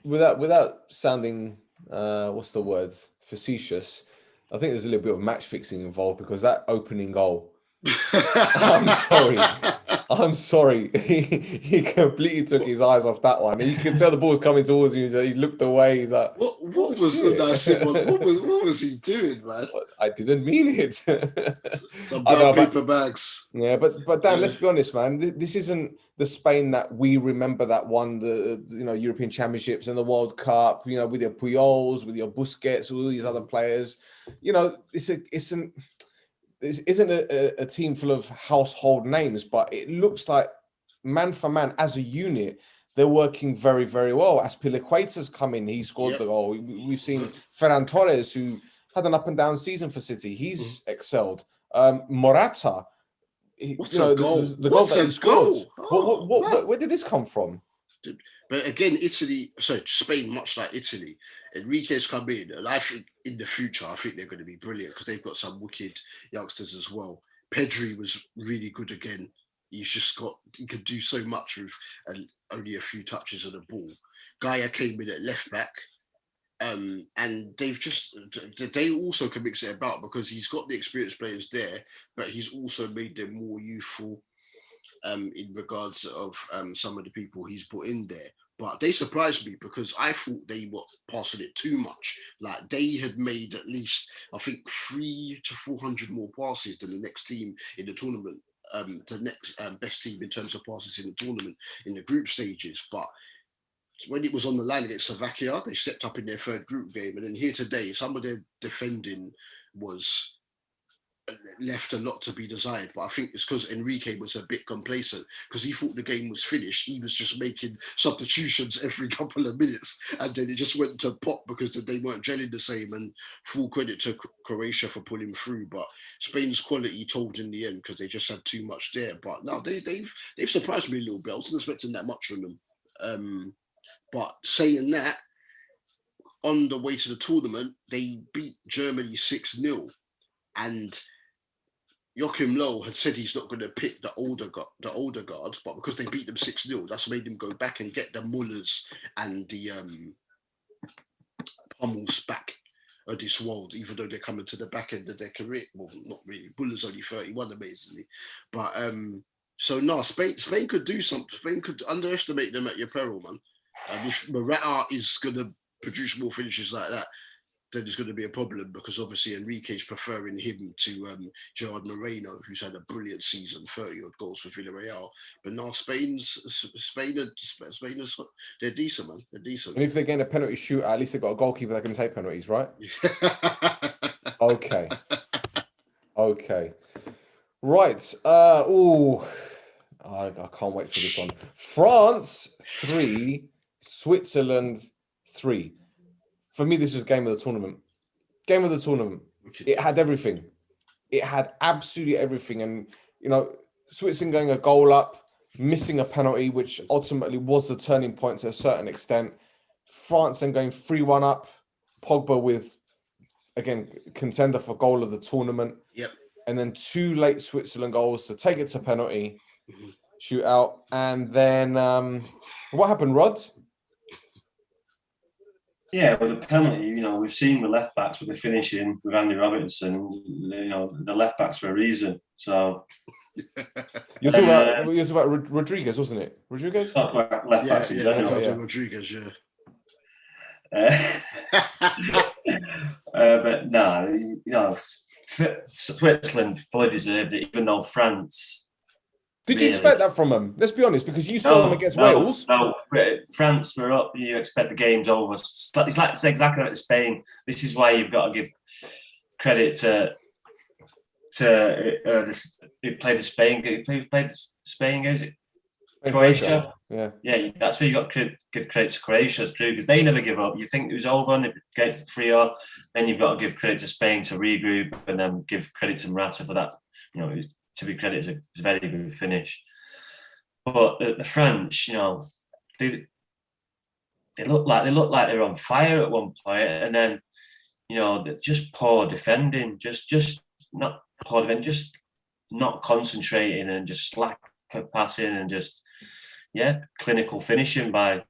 Without sounding, what's the word, facetious, I think there's a little bit of match fixing involved because that opening goal, I'm sorry. He completely took his eyes off that one. You could tell the ball's coming towards him. He looked away. He's like, "What was he doing, man? I didn't mean it." Some brown paper bags. Yeah, but Dan, let's be honest, man. This isn't the Spain that we remember that won the European Championships and the World Cup. With your Puyols, with your Busquets, all these other players. This isn't a team full of household names, but it looks like man for man as a unit, they're working very, very well. As Piliqueta's come in, he scored the goal. We've seen Ferran Torres, who had an up and down season for City. He's excelled. Morata, What's a goal? The goal that he scored. Where did this come from? But again, Spain, much like Italy, Enrique's come in, and I think in the future, I think they're going to be brilliant because they've got some wicked youngsters as well. Pedri was really good again. He could do so much with only a few touches of the ball. Gaia came in at left back. And they also can mix it about because he's got the experienced players there, but he's also made them more youthful in regards of some of the people he's put in there. But they surprised me because I thought they were passing it too much. Like they had made at least, I think, 300 to 400 more passes than the next team in the tournament. The next best team in terms of passes in the tournament in the group stages. But when it was on the line against Slovakia, they stepped up in their third group game. And then here today, some of their defending was left a lot to be desired. But I think it's because Enrique was a bit complacent because he thought the game was finished. He was just making substitutions every couple of minutes. And then it just went to pot because they weren't gelling the same. And full credit to Croatia for pulling through. But Spain's quality told in the end because they just had too much there. But no, they've surprised me a little bit. I wasn't expecting that much from them. But saying that, on the way to the tournament, they beat Germany 6-0. And Joachim Löw had said he's not going to pick the older guards, but because they beat them 6-0, that's made him go back and get the Mullers and the Pummels back of this world, even though they're coming to the back end of their career. Well, not really. Muller's only 31, amazingly. But so no, Spain could do something. Spain could underestimate them at your peril, man. And if Morata is going to produce more finishes like that, then there's going to be a problem because obviously Enrique's preferring him to Gerard Moreno, who's had a brilliant season, 30-odd goals for Villarreal. But now Spain they're decent, man. They're decent. And if they're getting a penalty shootout, at least they've got a goalkeeper that can take penalties, right? Okay. Right. I can't wait for this one. France 3, Switzerland 3. For me, this is game of the tournament. Game of the tournament. It had everything. It had absolutely everything. And, Switzerland going a goal up, missing a penalty, which ultimately was the turning point to a certain extent. France then going 3-1 up. Pogba with, again, contender for goal of the tournament. Yep. And then 2 late Switzerland goals to take it to penalty, shootout. And then what happened, Rod? Yeah, with the penalty, we've seen the left backs with the finishing with Andy Robertson. The left backs for a reason. So you're talking about Rodriguez, wasn't it? Rodriguez? Talk about left backs in general. Yeah. Rodriguez, yeah. But no, Switzerland fully deserved it, even though France. Did you expect that from them? Let's be honest, because you saw them against Wales. No, France were up. You expect the game's over. It's exactly like Spain. This is why you've got to give credit to who played the Spain. Who played the Spain game? Is it Croatia? Yeah. That's where you got to give credit to Croatia too, because they never give up. You think it was over and it gets 3-0, then you've got to give credit to Spain to regroup, and then give credit to Morata for that. To be credited, it's a very good finish. But the French, they look like they were on fire at one point, and then just poor defending, just not poor defending, just not concentrating, and just slack of passing, and just clinical finishing by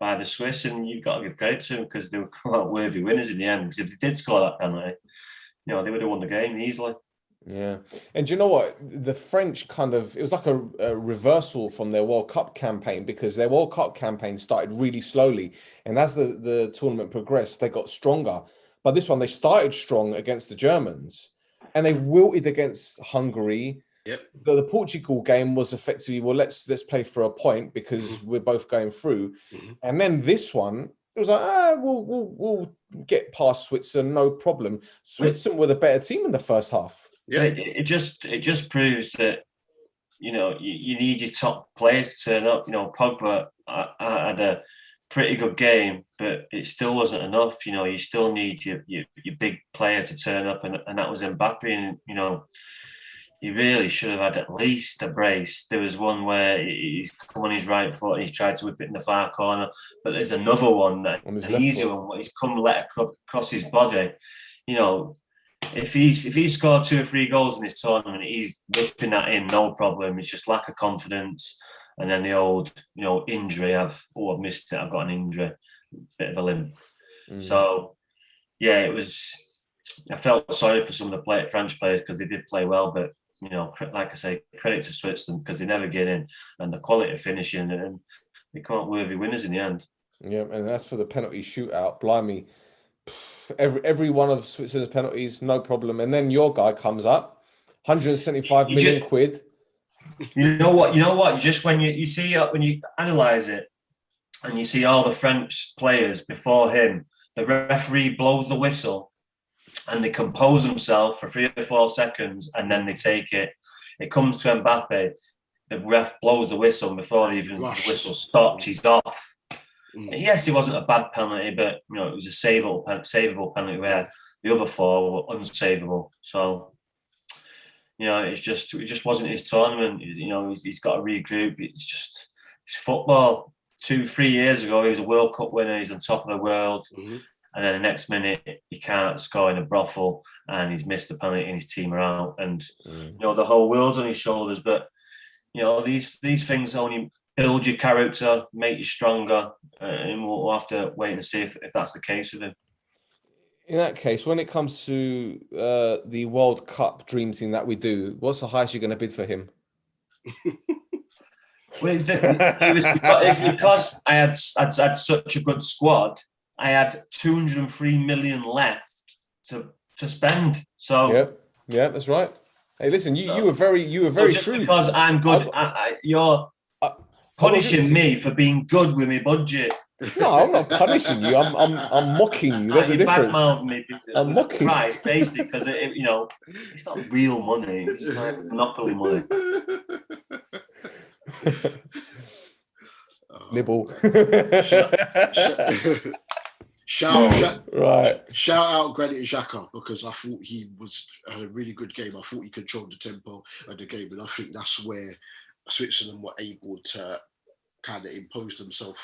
the Swiss. And you've got to give credit to them because they were quite worthy winners in the end. Because if they did score that penalty, they would have won the game easily. Yeah. And do you know what? The French it was like a reversal from their World Cup campaign, because their World Cup campaign started really slowly. And as the tournament progressed, they got stronger. But this one, they started strong against the Germans and they wilted against Hungary. Yep. The Portugal game was effectively, well, let's play for a point because we're both going through. And then this one, it was like, we'll get past Switzerland, no problem. Switzerland were the better team in the first half. Yeah, it just proves that you need your top players to turn up. Pogba had a pretty good game, but it still wasn't enough. You still need your big player to turn up, and that was Mbappe. And he really should have had at least a brace. There was one where he's come on his right foot and he's tried to whip it in the far corner, but there's another one, an easier one, he's come let across his body. You know, if he scored 2 or 3 goals in this tournament, he's whipping that in, no problem. It's just lack of confidence. And then the old, injury. I've missed it. I've got an injury, bit of a limp. So, yeah, it was. I felt sorry for some of the French players because they did play well, but like I say, credit to Switzerland because they never get in, and the quality of finishing, and they come out worthy winners in the end. Yeah, and that's for the penalty shootout. Blimey, every one of Switzerland's penalties, no problem. And then your guy comes up, 175 million quid. You know what? Just when you see it, when you analyse it, and you see all the French players before him, the referee blows the whistle, and they compose themselves for 3 or 4 seconds, and then they take it. It comes to Mbappe, the ref blows the whistle, and before even the whistle stops, he's off. Yes, it wasn't a bad penalty, but it was a savable penalty where the other 4 were unsavable. So. It just wasn't his tournament. He's got to regroup. It's football. 2-3 years ago, he was a World Cup winner. He's on top of the world. And then the next minute, he can't score in a brothel and he's missed the penalty and his team are out. And, the whole world's on his shoulders. But, these things only build your character, make you stronger. And we'll have to wait and see if that's the case with him. In that case, when it comes to the World Cup dream team that we do, what's the highest you're going to bid for him? Well, it's because I had such a good squad. I had 203 million left to spend. So yeah, that's right. Hey, listen, you were very just true. Because I'm good, you're punishing me for being good with my budget. No, I'm not punishing you. I'm mocking you. There's a difference. Me I'm mocking price, basically, because it's not real money. It's like monopoly money. Nibble. Shout out Granit Xhaka because I thought he had a really good game. I thought he controlled the tempo of the game, and I think that's where Switzerland were able to kind of impose themselves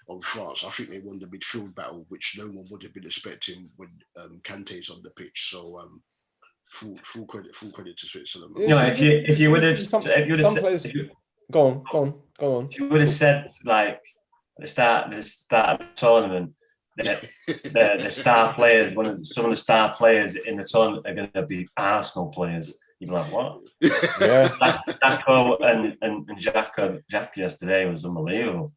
on France. I think they won the midfield battle, which no one would have been expecting when Kante's on the pitch. So full credit to Switzerland. If you would have go on. If you would have said like at the start of the tournament that the star players, some of the star players in the tournament are going to be Arsenal players, you'd be like, what? Yeah. Sacco and Jack yesterday was unbelievable.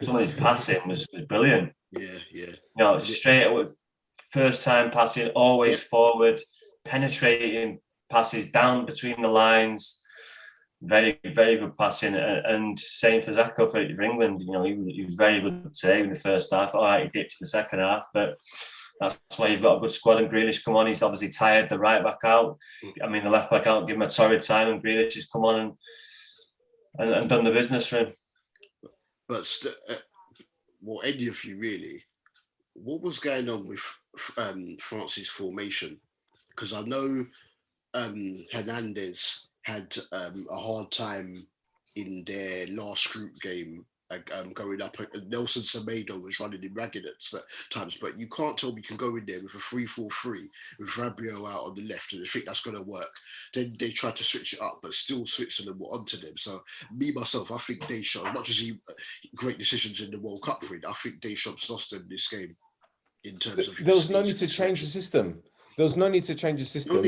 Some of his passing was brilliant. Yeah. Straight with first time passing, always forward, penetrating passes down between the lines. Very, very good passing, and same for Zacco for England. He was very good today in the first half. All right, he dipped in the second half, but that's why you've got a good squad. And Grealish come on. He's obviously tired. The right back out. I mean, the left back out. Give him a torrid time, and Grealish has come on and done the business for him. But any of you really, what was going on with France's formation? Because I know Hernandez had a hard time in their last group game going up. Nelson Semedo was running in ragged at times, but you can't tell me you can go in there with a 3-4-3 with Rabiot out on the left and I think that's going to work. Then they tried to switch it up, but still Switzerland were onto them. So myself, I think Deschamps, as much as he great decisions in the World Cup for it, I think Deschamps lost them this game in terms of. There was no need to change the system. There was no need to change the system.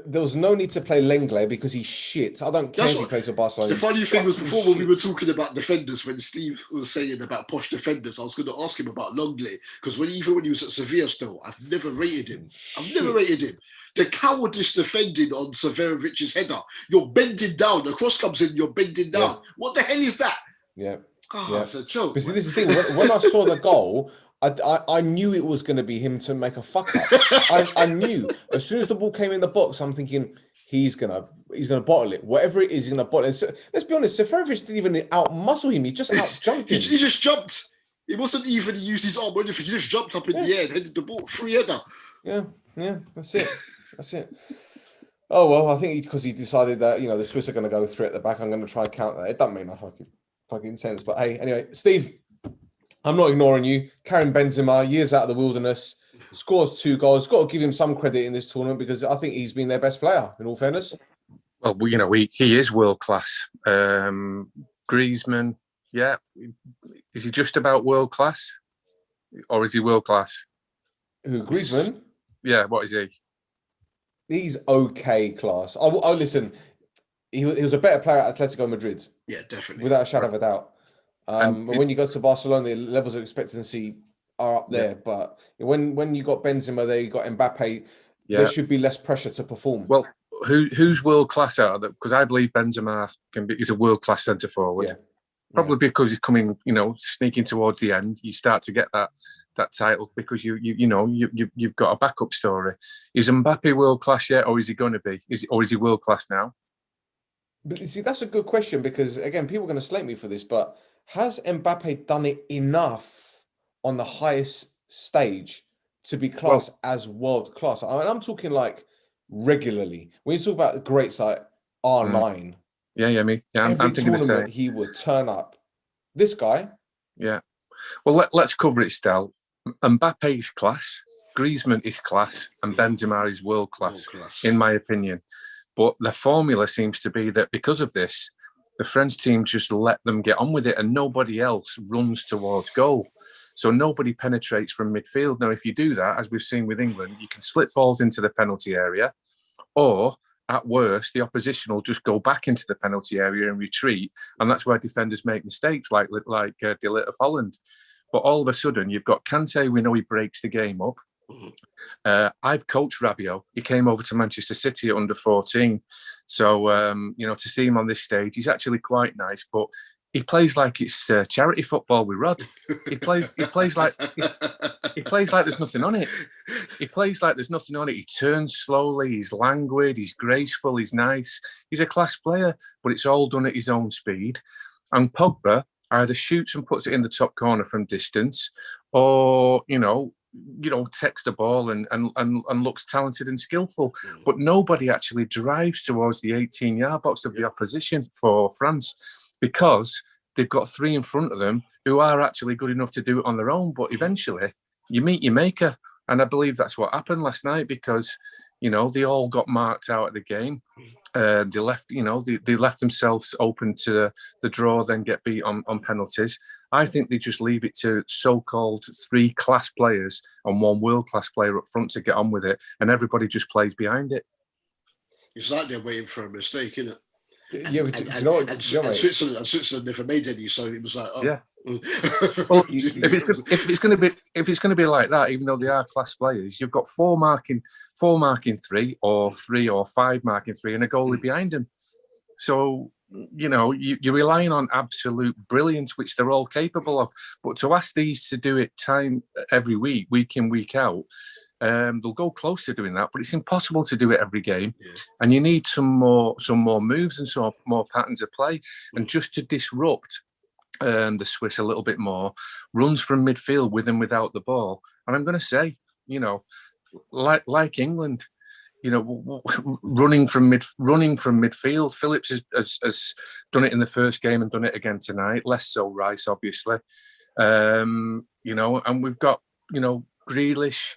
There was no need to play Lenglet because he's shit. I don't care if he plays for Barcelona. The funny thing was before when we were talking about defenders, when Steve was saying about posh defenders, I was going to ask him about Lenglet because even when he was at Sevilla still, I've never rated him. The cowardice defending on Severovic's header. You're bending down. The cross comes in, you're bending down. Yeah. What the hell is that? Yeah. It's a joke. But see, this is the thing. When I saw the goal, I knew it was going to be him to make a fuck up. I knew as soon as the ball came in the box, I'm thinking he's gonna bottle it. Whatever it is, he's gonna bottle it. So, let's be honest, Seferovic didn't even out-muscle him. He just out-jumped him. He just jumped. It wasn't even he used his arm or anything. He just jumped up in the air and headed the ball. Free header. Yeah, that's it. Oh well, I think because he decided that the Swiss are going to go three at the back. I'm going to try and count that. It doesn't make no fucking sense. But hey, anyway, Steve, I'm not ignoring you. Karim Benzema, years out of the wilderness, scores 2 goals. Got to give him some credit in this tournament because I think he's been their best player. In all fairness, well, he is world class. Griezmann, yeah, is he just about world class, or is he world class? Who, Griezmann? Yeah, what is he? He's okay class. Oh, listen, he was a better player at Atletico Madrid. Yeah, definitely. Without a shadow of a doubt. But when you go to Barcelona, the levels of expectancy are up there. Yeah. But when you got Benzema there, you got Mbappe, there should be less pressure to perform. Well, who's world class out of that? Because I believe Benzema is a world class centre forward. Yeah. Probably because he's coming, sneaking towards the end. You start to get that title because you've got a backup story. Is Mbappe world class yet, or is he going to be? Is he world class now? But you see, that's a good question because again, people are going to slate me for this, but has Mbappe done it enough on the highest stage to be classed as world class? I mean, I'm talking like regularly. When you talk about the greats like R9, I'm thinking the same. He would turn up. This guy, Well, let's cover it, Stel. Mbappe is class, Griezmann is class, and Benzema is world class, in my opinion. But the formula seems to be that because of this, the French team just let them get on with it and nobody else runs towards goal. So nobody penetrates from midfield. Now, if you do that, as we've seen with England, you can slip balls into the penalty area, or at worst, the opposition will just go back into the penalty area and retreat. And that's where defenders make mistakes like De Ligt of Holland. But all of a sudden, you've got Kante, we know he breaks the game up. I've coached Rabiot. He came over to Manchester City at under 14. So, to see him on this stage, he's actually quite nice, but he plays like it's charity football with Rod. He plays like there's nothing on it. He plays like there's nothing on it. He turns slowly. He's languid. He's graceful. He's nice. He's a class player, but it's all done at his own speed. And Pogba either shoots and puts it in the top corner from distance, or takes the ball and looks talented and skillful. But nobody actually drives towards the 18-yard box of the opposition for France, because they've got 3 in front of them who are actually good enough to do it on their own. But eventually, you meet your maker. And I believe that's what happened last night because, they all got marked out of the game. They left, they left themselves open to the draw, then get beat on penalties. I think they just leave it to so-called 3 class players and 1 world-class player up front to get on with it. And everybody just plays behind it. It's like they're waiting for a mistake, isn't it? And Switzerland never made any, so it was like, oh. Yeah. Well, if it's going to be like that, even though they are class players, you've got 4 marking 3, or 3 or 5 marking 3, and a goalie behind them. So you're relying on absolute brilliance, which they're all capable of. But to ask these to do it every week, week in, week out, they'll go close to doing that, but it's impossible to do it every game. Yeah. And you need some more moves and some more patterns of play. And just to disrupt the Swiss a little bit more, runs from midfield with and without the ball. And I'm going to say, like England, running from midfield. Phillips has done it in the first game and done it again tonight. Less so Rice, obviously. And we've got Grealish,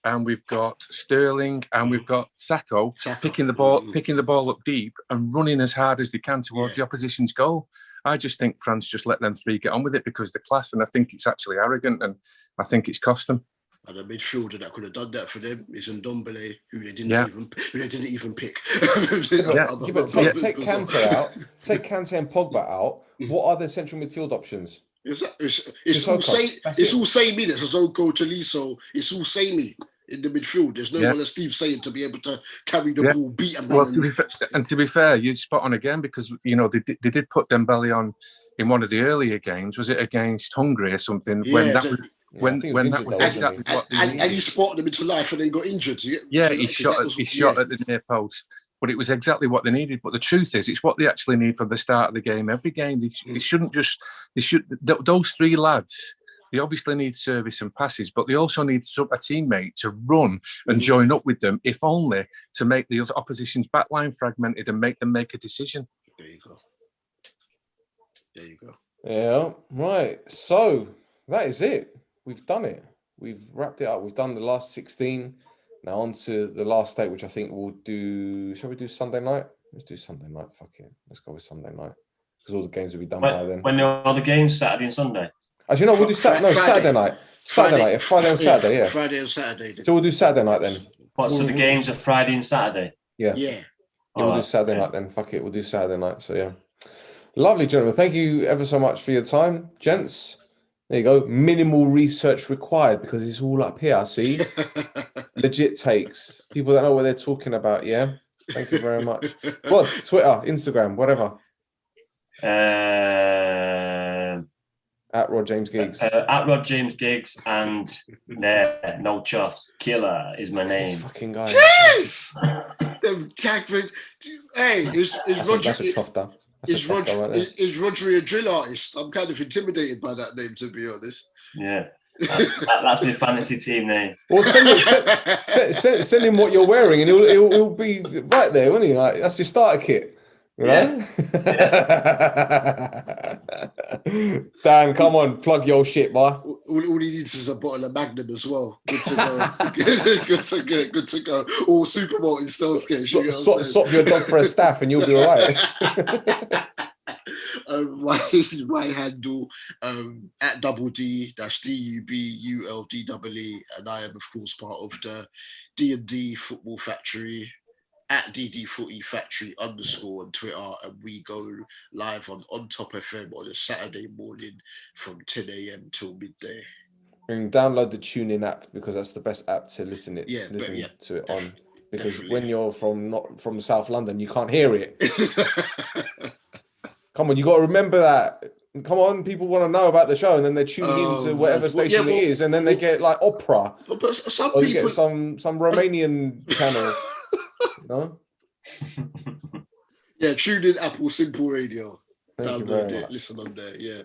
and we've got Sterling, and we've got Sacco picking the ball up deep and running as hard as they can towards the opposition's goal. I just think France just let them 3 get on with it because they're class, and I think it's actually arrogant, and I think it's cost them. And a midfielder that could have done that for them is Ndombele, who they didn't even pick. Take Kante out. Take Kante and Pogba out. What are the central midfield options? It's all samey. There's Sissoko, Chaliso. It's all samey in the midfield. There's no one, as Steve saying, to be able to carry the ball, beat them. Well, to be fair, you're spot on again because they did put Dembele on in one of the earlier games. Was it against Hungary or something? When that was exactly what they needed. And he spotted them into life and then got injured. He shot at the near post. But it was exactly what they needed. But the truth is, it's what they actually need from the start of the game. Every game, those 3 lads, They obviously need service and passes, but they also need a teammate to run and join up with them, if only to make the other opposition's backline fragmented and make them make a decision. There you go. There you go. Yeah, right. So that is it. We've done it. We've wrapped it up. We've done the last 16. Now on to the last 8, which I think we'll do. Shall we do Sunday night? Let's do Sunday night. Fuck it. Let's go with Sunday night. Because all the games will be done by then. When are the games? Saturday and Sunday? Actually, no, we'll do Saturday night. Saturday night. Friday and Saturday, yeah. Friday and Saturday. Then. So we'll do Saturday night then. What, so the games are Friday and Saturday? Yeah. Yeah. We'll do Saturday night then. Fuck it. We'll do Saturday night. So, yeah. Lovely, gentlemen. Thank you ever so much for your time, gents. There you go. Minimal research required because it's all up here. See, legit takes. People that know what they're talking about. Yeah. Thank you very much. What? Twitter, Instagram, whatever. At Rod James Giggs. At Rod James Giggs and no chuffs. Killer is my name. This fucking guy. Yes. Hey, is Roger? That's a chuffter. Is Rhodri a drill artist? I'm kind of intimidated by that name, to be honest. Yeah, that's his fantasy team name. Well, send him what you're wearing, and he'll be right there, won't he? Like that's your starter kit. You know? Yeah. Dan, come on, plug your shit, boy. All he needs is a bottle of Magnum as well. Good to go. good to go. Or Supermalt in Stel's case. Swap your dog for a staff and you'll be all right. This is my handle at Dubul Dee, that's DUBULDEE, and I am of course part of the D&D Football Factory at DD40 Factory _ on Twitter, and we go live on Top FM on a Saturday morning from 10 a.m. till midday. And download the TuneIn app because that's the best app to listen to it on. Because definitely. When you're not from South London, you can't hear it. Come on, you got to remember that. Come on, people want to know about the show, and then they tune into whatever station it is, and then they get like opera. But some or people you get some Romanian channel. No? Yeah, tune in Apple Simple Radio. Download it, listen on there. Yeah.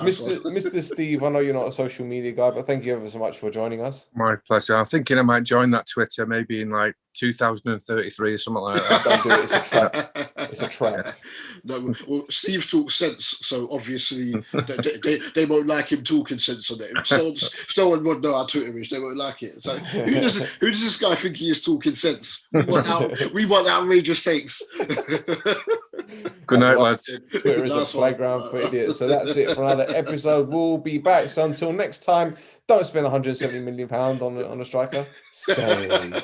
Mr. Steve, I know you're not a social media guy, but thank you ever so much for joining us. My pleasure. I'm thinking I might join that Twitter maybe in like 2033 or something like that. Don't do it. It's a trap. It's a trap. No, well, Steve talks sense, so obviously they won't like him talking sense on it. Stel and Rod know our Twitter is. They won't like it. So who does this guy think he is talking sense? We want outrageous takes. Good night, lads. Twitter is a playground for idiots. So that's it for another episode. We'll be back. So until next time, don't spend £170 million on a striker. Save.